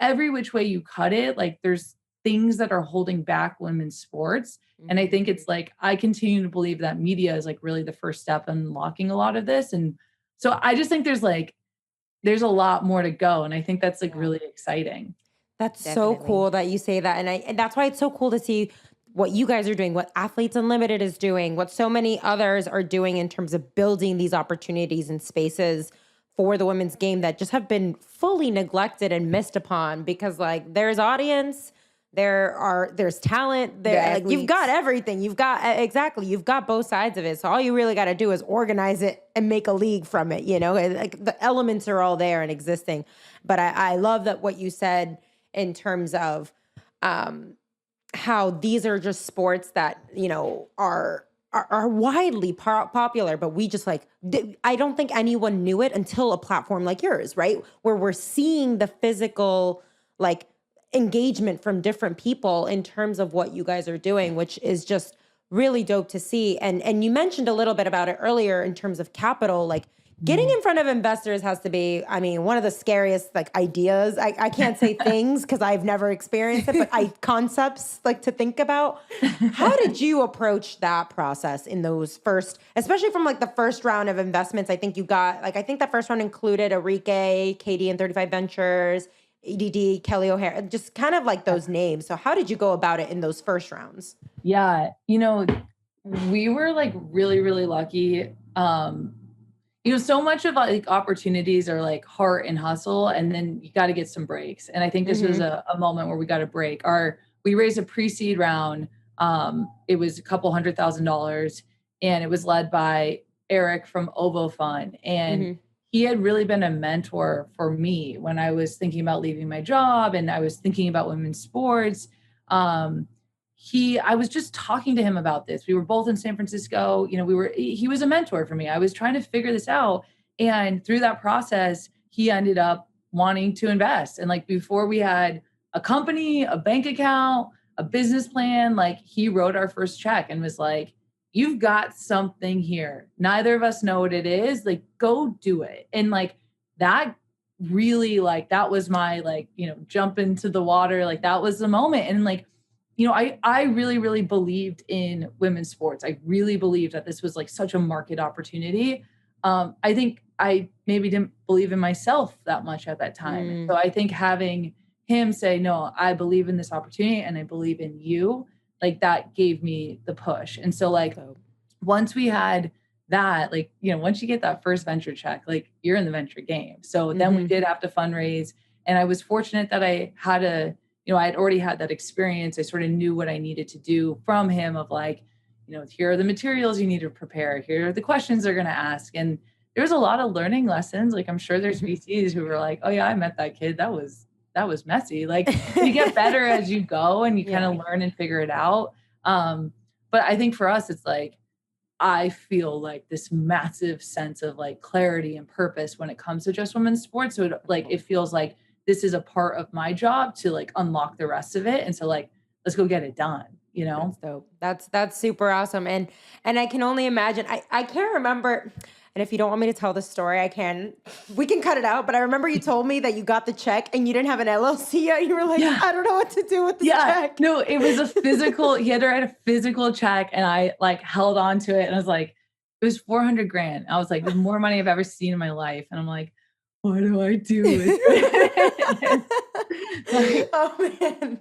every which way you cut it, like there's things that are holding back women's sports. And I think it's like, I continue to believe that media is like really the first step in unlocking a lot of this. And so I just think there's a lot more to go. And I think that's like really exciting. That's so cool that you say that. And that's why it's so cool to see what you guys are doing, what Athletes Unlimited is doing, what so many others are doing in terms of building these opportunities and spaces for the women's game that just have been fully neglected and missed upon because like there's audience, there's talent there. Like, you've got everything. You've got both sides of it. So all you really got to do is organize it and make a league from it. You know, like the elements are all there and existing. But I love that what you said in terms of how these are just sports that, you know, are widely popular, but we just like, I don't think anyone knew it until a platform like yours, right? Where we're seeing the physical, like, engagement from different people in terms of what you guys are doing, which is just really dope to see. And you mentioned a little bit about it earlier in terms of capital, like getting in front of investors has to be, I mean, one of the scariest like ideas. I can't say things because I've never experienced it, but concepts like to think about. How did you approach that process in those first, especially from like the first round of investments? I think you got, like, I think that first round included Enrique, Katie and 35 Ventures, EDD, Kelly O'Hara, just kind of like those names. So how did you go about it in those first rounds? Yeah, you know, we were like really, really lucky. You know, so much of like opportunities are like heart and hustle, and then you got to get some breaks. And I think this was a moment where we got a break. We raised a pre-seed round. It was a couple $100,000, and it was led by Eric from Ovo Fund. And he had really been a mentor for me when I was thinking about leaving my job and I was thinking about women's sports. I was just talking to him about this. We were both in San Francisco. You know, he was a mentor for me. I was trying to figure this out. And through that process, he ended up wanting to invest. And like before we had a company, a bank account, a business plan, like he wrote our first check and was like, you've got something here. Neither of us know what it is. Like, go do it. And like that really, like, that was my, like, you know, jump into the water. Like that was the moment. And like, you know, I really, really believed in women's sports. I really believed that this was like such a market opportunity. I think I maybe didn't believe in myself that much at that time. So I think having him say, no, I believe in this opportunity and I believe in you, like that gave me the push. And so like once we had that, like, you know, once you get that first venture check, like you're in the venture game. So then we did have to fundraise. And I was fortunate that I had you know, I had already had that experience. I sort of knew what I needed to do from him of like, you know, here are the materials you need to prepare. Here are the questions they're going to ask. And there's a lot of learning lessons. Like I'm sure there's VCs who were like, oh yeah, I met that kid. That was messy. Like you get better as you go and you kind of learn and figure it out. But I think for us, it's like, I feel like this massive sense of like clarity and purpose when it comes to just women's sports. So it feels like this is a part of my job to like unlock the rest of it. And so like, let's go get it done, you know? That's dope. That's super awesome. And I can only imagine, I can't remember. And if you don't want me to tell this story, we can cut it out. But I remember you told me that you got the check and you didn't have an LLC yet. You were like, I don't know what to do with this check. No, it was a physical, he had to write a physical check and I like held on to it and I was like, it was $400,000. I was like, the more money I've ever seen in my life. And I'm like, what do I do with it? Oh man.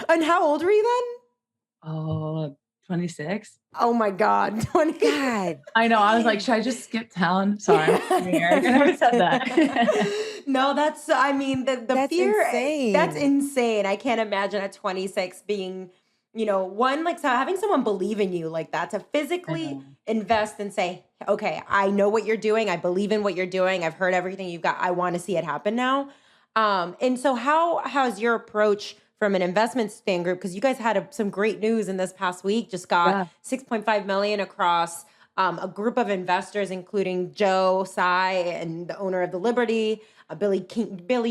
And how old were you then? Oh, 26. Oh my God. 20. God. I know. I was like, should I just skip town? Sorry. I never said that. No, that's, I mean, the fear, insane. That's insane. I can't imagine at 26 being, you know, like so having someone believe in you like that, to physically invest and say, okay, I know what you're doing. I believe in what you're doing. I've heard everything you've got. I want to see it happen now. And so how's your approach from an investment stand group? Because you guys had some great news in this past week, just got $6.5 million across a group of investors, including Joe Tsai and the owner of the Liberty, Billie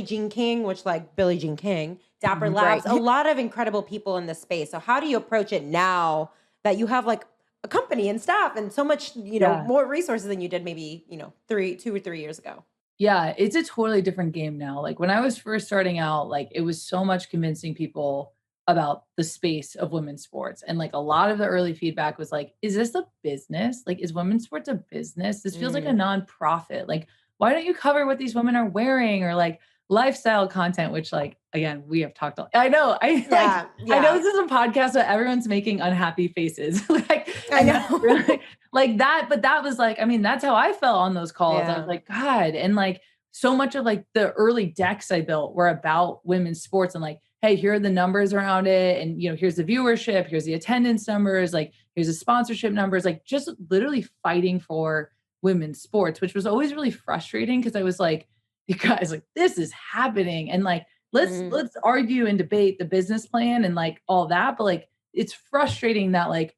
Jean King, Dapper Labs, a lot of incredible people in this space. So how do you approach it now that you have like a company and staff and so much, you know, more resources than you did maybe, you know, 2 or 3 years ago? Yeah, it's a totally different game now. Like when I was first starting out, like it was so much convincing people about the space of women's sports. And like a lot of the early feedback was like, is this a business? Like, is women's sports a business? This feels like a nonprofit. Like, why don't you cover what these women are wearing? Or like, lifestyle content, which like, again, we have talked, I know, Yeah, I know yeah. this is a podcast, but everyone's making unhappy faces. Like, I and that's know. really like that, but that was like, I mean, that's how I felt on those calls. I was Yeah. like, God. And like, so much of like the early decks I built were about women's sports and like, hey, here are the numbers around it. And, here's the viewership, here's the attendance numbers, like, here's the sponsorship numbers, like just literally fighting for women's sports, which was always really frustrating because I was like, you guys, like, this is happening. And like, let's argue and debate the business plan and like all that. But like, it's frustrating that like,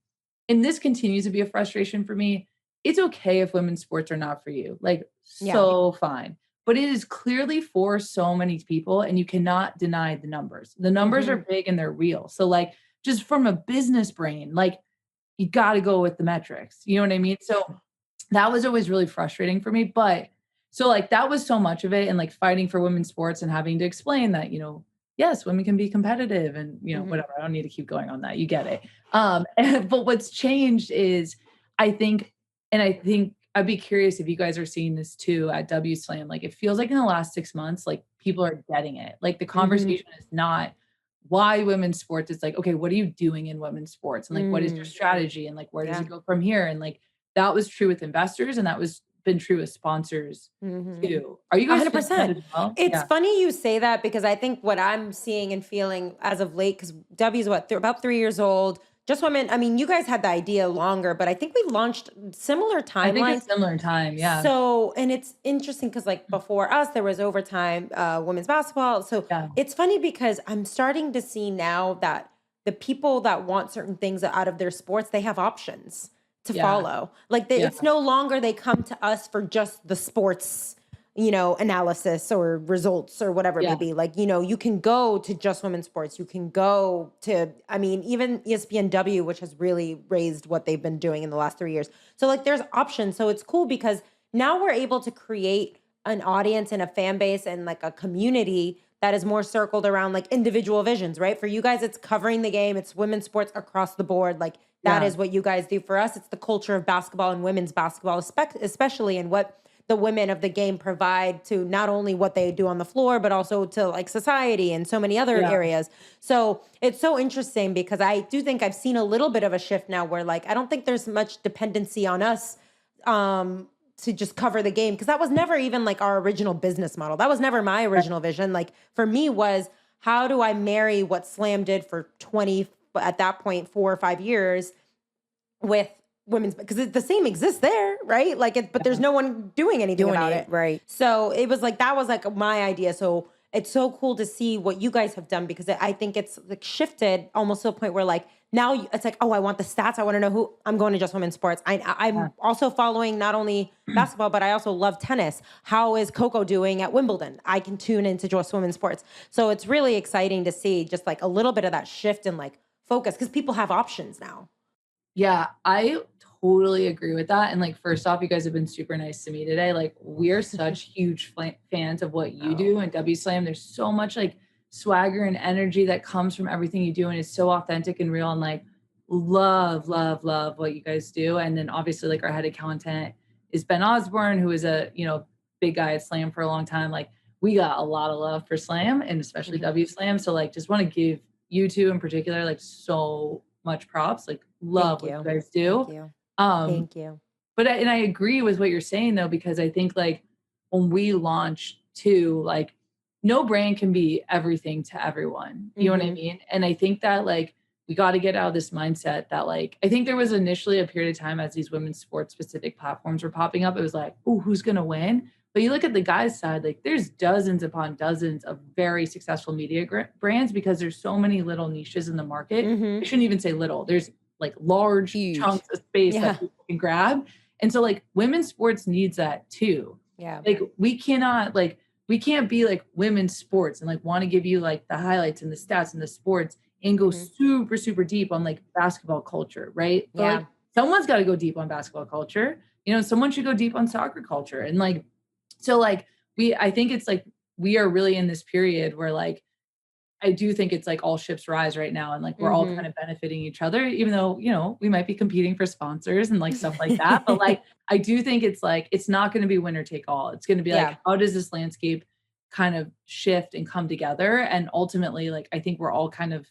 and this continues to be a frustration for me. It's okay if women's sports are not for you, like so fine. But it is clearly for so many people and you cannot deny the numbers. The numbers are big and they're real. So like, just from a business brain, like you got to go with the metrics. You know what I mean? So that was always really frustrating for me. But so like that was so much of it and like fighting for women's sports and having to explain that, yes, women can be competitive and, whatever. I don't need to keep going on that. You get it. But what's changed is I think I'd be curious if you guys are seeing this too at WSLAM. Like it feels like in the last 6 months, like people are getting it. Like the conversation is not why women's sports. It's like, okay, what are you doing in women's sports? And like, what is your strategy? And like, where does it go from here? And like, that was true with investors and that was been true with sponsors too. Are you guys 100%? well? It's funny you say that because I think what I'm seeing and feeling as of late, because W's about 3 years old. Just Women. I mean, you guys had the idea longer, but I think we launched similar timelines. I think a similar time, yeah. So, and it's interesting because like before us, there was Overtime women's basketball. So it's funny because I'm starting to see now that the people that want certain things out of their sports, they have options to follow. Like it's no longer they come to us for just the sports analysis or results or whatever it may be. Like, you can go to Just Women's Sports. You can go to, I mean, even ESPNW, which has really raised what they've been doing in the last 3 years. So like there's options. So it's cool because now we're able to create an audience and a fan base and like a community that is more circled around like individual visions, right? For you guys, it's covering the game. It's women's sports across the board. Like that is what you guys do. For us, it's the culture of basketball and women's basketball, especially in what the women of the game provide to not only what they do on the floor, but also to like society and so many other areas. So it's so interesting because I do think I've seen a little bit of a shift now where like, I don't think there's much dependency on us to just cover the game. Cause that was never even like our original business model. That was never my original vision. Like for me was how do I marry what Slam did for 20, at that point, 4 or 5 years with women's, because the same exists there, right? Like but there's no one doing anything about it. Right. So it was like, that was like my idea. So it's so cool to see what you guys have done because I think it's like shifted almost to a point where like, now it's like, oh, I want the stats. I want to know who I'm going to Just Women's Sports. I'm also following not only basketball, but I also love tennis. How is Coco doing at Wimbledon? I can tune into Just Women's Sports. So it's really exciting to see just like a little bit of that shift in like focus because people have options now. Yeah, I totally agree with that. And like, first off, you guys have been super nice to me today. Like we're such huge fans of what you do and WSLAM. There's so much like swagger and energy that comes from everything you do. And it's so authentic and real and like love what you guys do. And then obviously like our head of content is Ben Osborne, who is a, big guy at Slam for a long time. Like we got a lot of love for Slam and especially WSLAM. So like, just want to give you two in particular, like so much props, like love what you guys do. Thank you. But I agree with what you're saying though, because I think like when we launch too, like no brand can be everything to everyone. You know what I mean? And I think that like, we got to get out of this mindset that like, I think there was initially a period of time as these women's sports specific platforms were popping up. It was like, oh, who's going to win? But you look at the guys' side, like there's dozens upon dozens of very successful media brands because there's so many little niches in the market. I shouldn't even say little. There's like large chunks of space that people can grab. And so like women's sports needs that too. Yeah. Like we can't be like women's sports and like want to give you like the highlights and the stats and the sports and go super, super deep on like basketball culture. Right. But like someone's got to go deep on basketball culture. Someone should go deep on soccer culture. And like, so like I think it's like, we are really in this period where like, I do think it's like all ships rise right now. And like, we're all kind of benefiting each other, even though, we might be competing for sponsors and like stuff like that. But like, I do think it's like, it's not going to be winner take all. It's going to be like, how does this landscape kind of shift and come together. And ultimately, like, I think we're all kind of,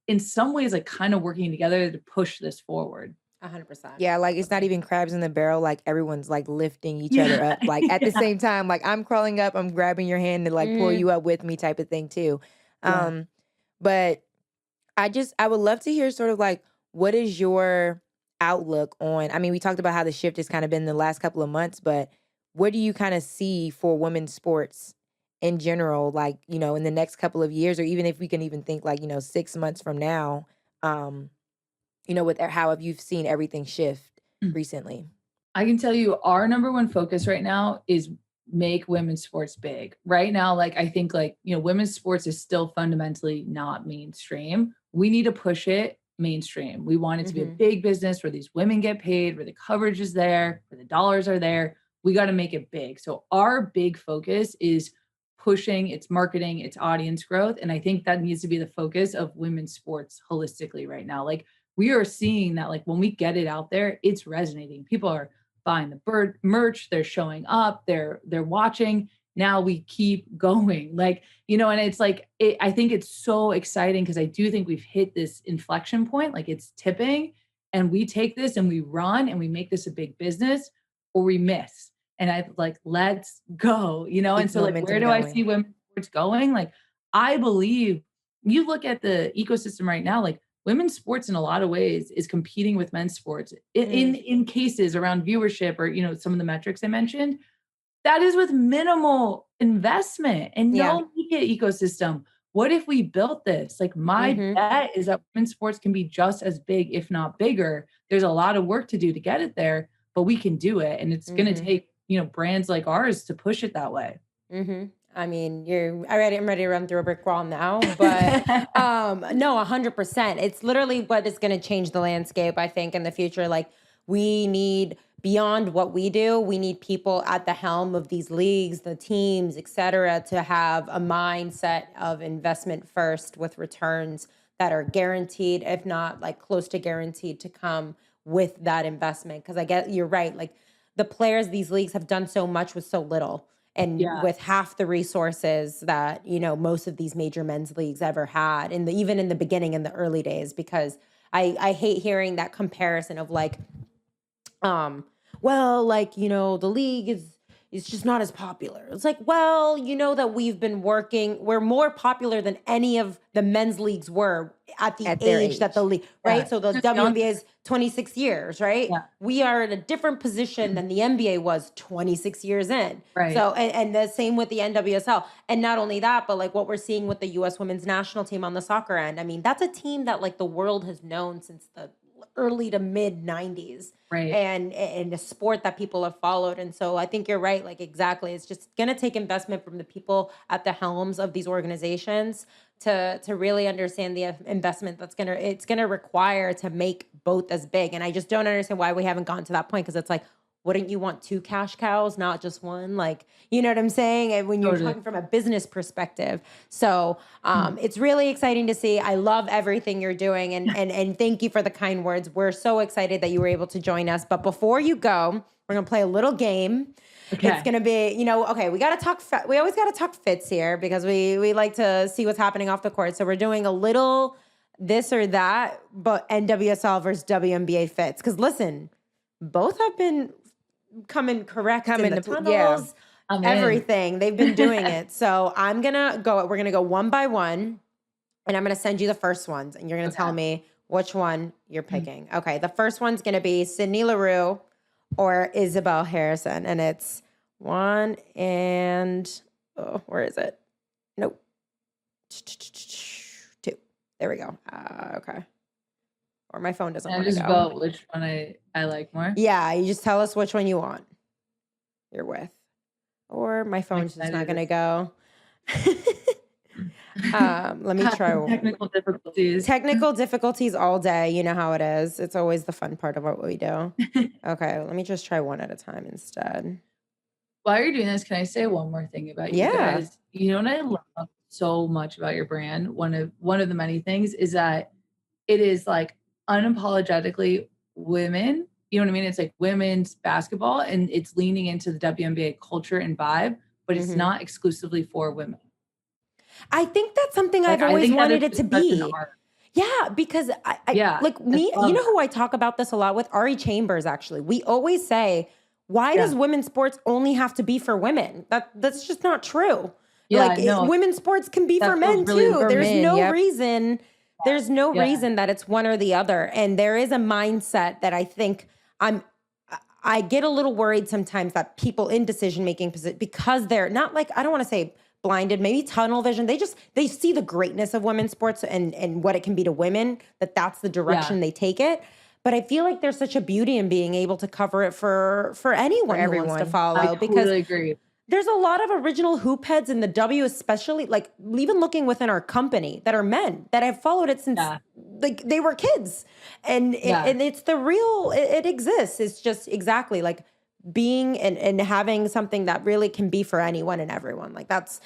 in some ways, like kind of working together to push this forward. 100%. Yeah, like it's not even crabs in the barrel. Like everyone's like lifting each other Yeah. up. Like at the same time, like I'm crawling up, I'm grabbing your hand to like pull you up with me type of thing too. Yeah. But I would love to hear sort of like what is your outlook on, I mean, we talked about how the shift has kind of been the last couple of months, but what do you kind of see for women's sports in general, like, in the next couple of years, or even if we can even think like, 6 months from now, um, with how have you seen everything shift recently? I can tell you our number one focus right now is make women's sports big. Right now, like I think like, women's sports is still fundamentally not mainstream. We need to push it mainstream. We want it to be a big business where these women get paid, where the coverage is there, where the dollars are there. We got to make it big. So our big focus is pushing its marketing, its audience growth. And I think that needs to be the focus of women's sports holistically right now. Like we are seeing that like when we get it out there, it's resonating. People are buying the bird merch, they're showing up, they're watching. Now we keep going. Like, and it's like I think it's so exciting because I do think we've hit this inflection point, like it's tipping, and we take this and we run and we make this a big business or we miss. And I like, let's go, and so like where do I see women's sports going? Like I believe you look at the ecosystem right now, like women's sports in a lot of ways is competing with men's sports in cases around viewership or, some of the metrics I mentioned. That is with minimal investment and no media ecosystem. What if we built this? Like my bet is that women's sports can be just as big, if not bigger. There's a lot of work to do to get it there, but we can do it. And it's going to take, brands like ours to push it that way. I mean, I'm ready to run through a brick wall now, but no, 100%. It's literally what is going to change the landscape, I think, in the future. Like we need, beyond what we do, we need people at the helm of these leagues, the teams, et cetera, to have a mindset of investment first with returns that are guaranteed, if not like close to guaranteed to come with that investment. Because I get, you're right. Like the players, these leagues have done so much with so little. And with half the resources that, most of these major men's leagues ever had, even in the beginning, in the early days, because I hate hearing that comparison of like, well, like, the league is just not as popular. It's like, well, that we're more popular than any of the men's leagues were at the age that the league, right? So the WNBA is 26 years, right? Yeah. We are in a different position than the NBA was 26 years in. Right. So, and the same with the NWSL. And not only that, but like what we're seeing with the US women's national team on the soccer end. I mean, that's a team that like the world has known since the early to mid 90s. Right. And a sport that people have followed. And so I think you're right. Like, exactly. It's just going to take investment from the people at the helms of these organizations to really understand the investment it's going to require to make both as big. And I just don't understand why we haven't gotten to that point. Cause it's like, wouldn't you want two cash cows, not just one? Like, you know what I'm saying? And when you're talking from a business perspective. So it's really exciting to see. I love everything you're doing. And thank you for the kind words. We're so excited that you were able to join us. But before you go, we're going to play a little game. Okay. It's going to be, okay, we got to talk. We always got to talk fits here because we like to see what's happening off the court. So we're doing a little this or that, but NWSL versus WNBA fits. Because listen, both have been coming in the tunnels, everything. They've been doing it. So we're going to go one by one, and I'm going to send you the first ones, and you're going to tell me which one you're picking. Okay, the first one's going to be Sydney Leroux or Isabel Harrison, and it's one and, where is it? Nope. 2. There we go. Okay. Or my phone doesn't want to go. I just vote which one I like more. Yeah, you just tell us which one you want. You're with. Or my phone's just not going to go. Let me try. Technical difficulties. Technical difficulties all day. You know how it is. It's always the fun part of what we do. Okay, let me just try one at a time instead. While you're doing this, can I say one more thing about you guys? You know what I love so much about your brand? One of the many things is that it is like unapologetically women, you know what I mean? It's like women's basketball and it's leaning into the WNBA culture and vibe, but it's not exclusively for women. I think that's something Like, I've I always think that wanted is it to such an be. art. Yeah, because Yeah, like I me, love you know that. who I talk about this a lot with? Ari Chambers, actually. We always say, why Yeah. does women's sports only have to be for women? That's just not true. Yeah, Like no, women's sports can be that for feels men really too. weird. For There's men, no yep. reason. There's no Yeah. reason that it's one or the other. And there is a mindset that I think I get a little worried sometimes that people in decision making because they're not like, I don't want to say blinded, maybe tunnel vision. They see the greatness of women's sports and what it can be to women, that's the direction they take it. But I feel like there's such a beauty in being able to cover it for anyone who wants to everyone. follow. I because totally agree. there's a lot of original hoop heads in the W, especially like even looking within our company that are men that have followed it since like they were kids. And and it's the real, it exists. It's just exactly like being and having something that really can be for anyone and everyone. Like that's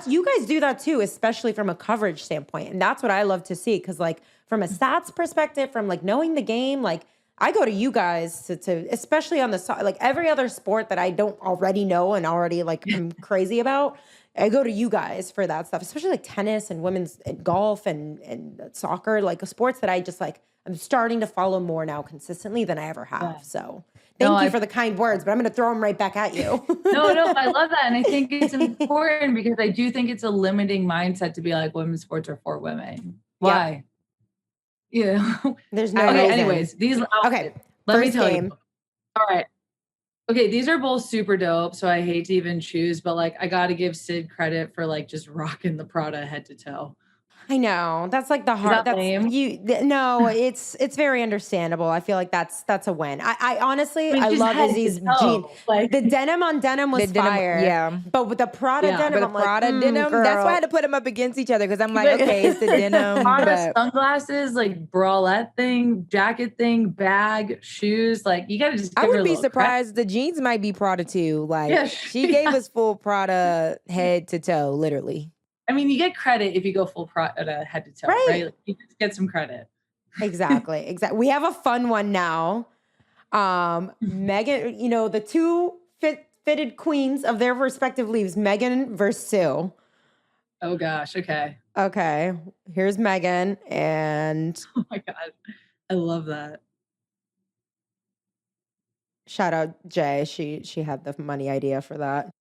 you guys do that too, especially from a coverage standpoint. And that's what I love to see. Cause like from a stats perspective, from like knowing the game, like I go to you guys to especially on the like every other sport that I don't already know and already like I'm crazy about. I go to you guys for that stuff, especially like tennis and women's and golf and soccer, like sports that I just like I'm starting to follow more now consistently than I ever have. Yeah. So thank you for the kind words, but I'm going to throw them right back at you. No, I love that. And I think it's important because I do think it's a limiting mindset to be like women's sports are for women. Why? Yeah. There's no okay, reason. anyways, these okay. Let me tell you. All right. Okay, these are both super dope. So I hate to even choose, but like I gotta give Sid credit for like just rocking the Prada head to toe. I know. That's like the hard. That's lame? No, it's very understandable. I feel like that's a win. I honestly, I love Izzy's jean. Like the denim on denim was fire. Yeah. But with the Prada denim, I'm Prada like, denim, girl. that's why I had to put them up against each other because I'm like, okay, it's the denim. Prada sunglasses, like bralette thing, jacket thing, bag, shoes. Like you gotta just. I would be surprised. The jeans might be Prada too. Like she gave us full Prada head to toe, literally. I mean, you get credit if you go full Prada head to toe, right? Like, you just get some credit. Exactly. We have a fun one now. Megan, the two fitted queens of their respective leaves, Megan versus Sue. Oh gosh. Okay. Okay. Here's Megan and oh my God. I love that. Shout out Jay. She had the money idea for that.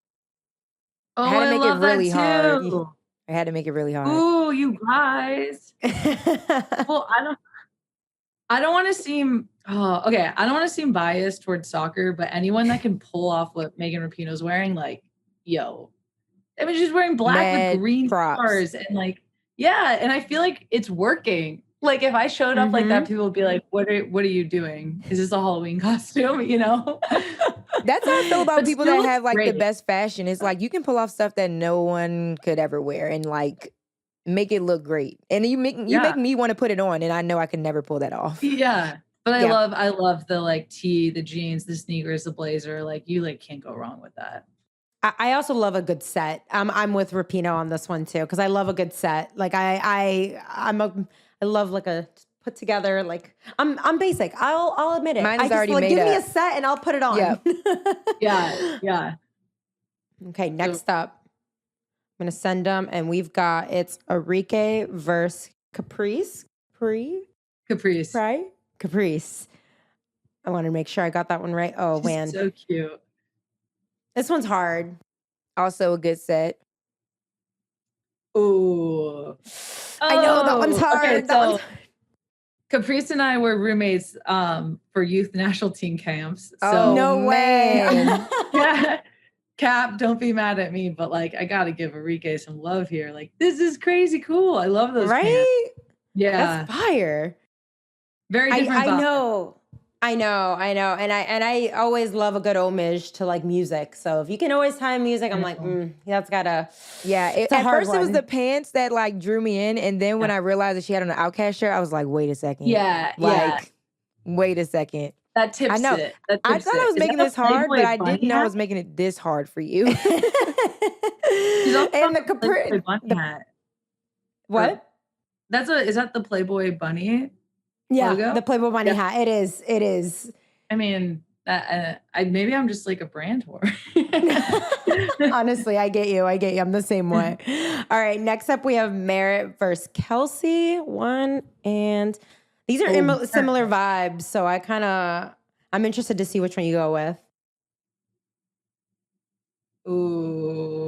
Oh, I had to make it really hard. I had to make it really hard. Ooh, you guys. Well, I don't want to seem okay. I don't want to seem biased towards soccer, but anyone that can pull off what Megan Rapinoe's wearing, like, yo. I mean, she's wearing black with green stars and like, yeah, and I feel like it's working. Like if I showed up like that, people would be like, what are you doing? Is this a Halloween costume? That's how I feel about people that have like the best fashion. It's like you can pull off stuff that no one could ever wear and like make it look great. And you make me want to put it on, and I know I can never pull that off. Yeah. But I love the like tee, the jeans, the sneakers, the blazer. Like you like can't go wrong with that. I also love a good set. I'm with Rapinoe on this one too, because I love a good set. Like I love like a put together, like I'm basic. I'll admit it. Mine is already made give up. me a set and I'll put it on. Yep. Yeah. Okay, next up. I'm gonna send them, and we've got it's Enrique versus Caprice. Caprice. Right? Caprice. I want to make sure I got that one right. Oh, man. So cute. This one's hard. Also a good set. Ooh. I know that one's hard. Okay, Caprice and I were roommates for youth national team camps. So no way. Yeah. Cap, don't be mad at me, but like I gotta give Enrique some love here. Like this is crazy cool. I love those right? camps. Yeah. That's fire. Very different. I know. And I always love a good homage to like music. So if you can always tie music, I'm like, that's gotta. Yeah. At first it was the pants that like drew me in. And then when I realized that she had on an Outcast shirt, I was like, wait a second. Yeah. Wait a second. That tips I know. it. I thought I was making this hard, but I didn't know I was making it this hard for you. And the Caprice. What? Is that the Playboy bunny? Yeah, logo? The Playboy bunny hat. It is. I mean, maybe I'm just like a brand whore. Honestly, I get you. I'm the same way. All right. Next up, we have Merritt versus Kelsey. And these are similar vibes. So I'm interested to see which one you go with. Ooh.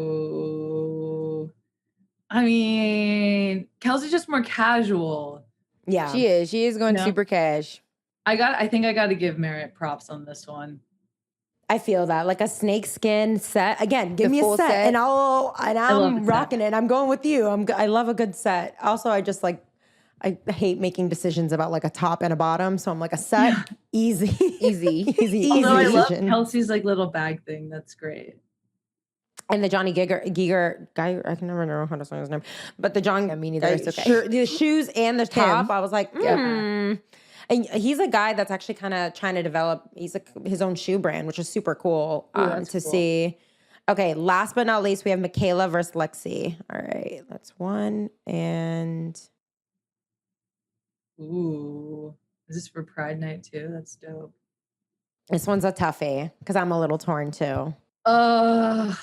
I mean, Kelsey's just more casual. Yeah. She is going super cash. I think I got to give Merritt props on this one. I feel that, like a snakeskin set. Again, give The me a full set, set. and I'm rocking it. I'm going with you. I love a good set. Also, I hate making decisions about like a top and a bottom, so I'm like a set, easy. Although I love Kelsey's like little bag thing. That's great. And the Johnny Giger guy, I can never know how to say his name, but the John, I mean, either it's okay. the shoes and the top, I was like, And he's a guy that's actually kind of trying to develop, his own shoe brand, which is super cool to cool. see. Okay, last but not least, we have Michaela versus Lexi. All right, that's one. And ooh, is this for Pride Night too? That's dope. This one's a toughie because I'm a little torn too. I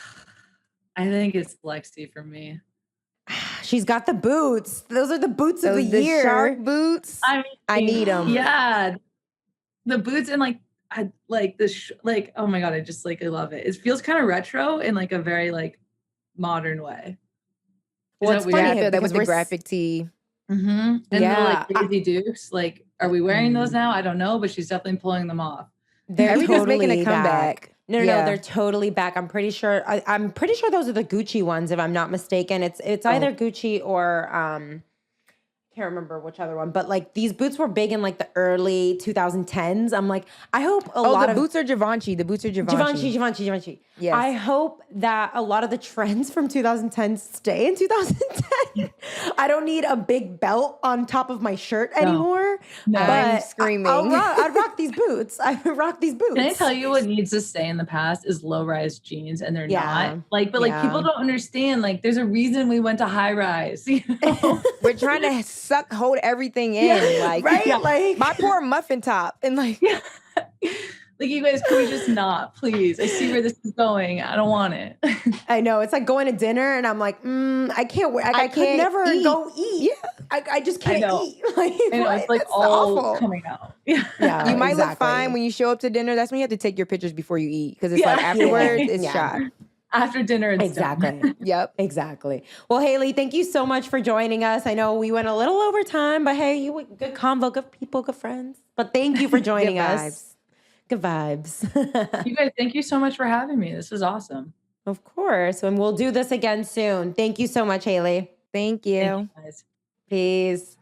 think it's Lexi for me. She's got the boots. Those are the boots of the year. Shark boots. I need them. Yeah, the boots and like I like this. Like, oh my god, I love it. It feels kind of retro in like a very like modern way. Well, it's funny that was the graphic tee. Mm-hmm. And the like crazy dukes. Like, are we wearing those now? I don't know, but she's definitely pulling them off. They're Everybody's totally making a comeback. Back. No, they're totally back. I'm pretty sure. I'm pretty sure those are the Gucci ones, if I'm not mistaken. It's either Gucci or I can't remember which other one, but like these boots were big in like the early 2010s. I'm like, I hope a lot of boots are Givenchy. The boots are Givenchy. Givenchy. Yes. I hope that a lot of the trends from 2010 stay in 2010. I don't need a big belt on top of my shirt anymore. No. But I'm screaming. I'd rock these boots. I rock these boots. Can I tell you what needs to stay in the past is low-rise jeans, and they're not. Like, but like people don't understand. Like, there's a reason we went to high rise. You know? We're trying to hold everything in. Like, right? Like my poor muffin top. And like, like, you guys, can we just not, please? I see where this is going. I don't want it. I know. It's like going to dinner and I'm like, I can't wait. I could never go eat. Yeah. I just can't eat. Like, I know, it's like all awful. Coming out. Yeah, you might look fine when you show up to dinner. That's when you have to take your pictures before you eat. Because it's like afterwards, it's shot. After dinner, it's exactly. done. Yep, exactly. Well, Haley, thank you so much for joining us. I know we went a little over time, but hey, you good convo, good people, good friends. But thank you for joining us. Good vibes. You guys, thank you so much for having me. This was awesome. Of course, and we'll do this again soon. Thank you so much, Haley. Thank you. Thank you guys. Peace.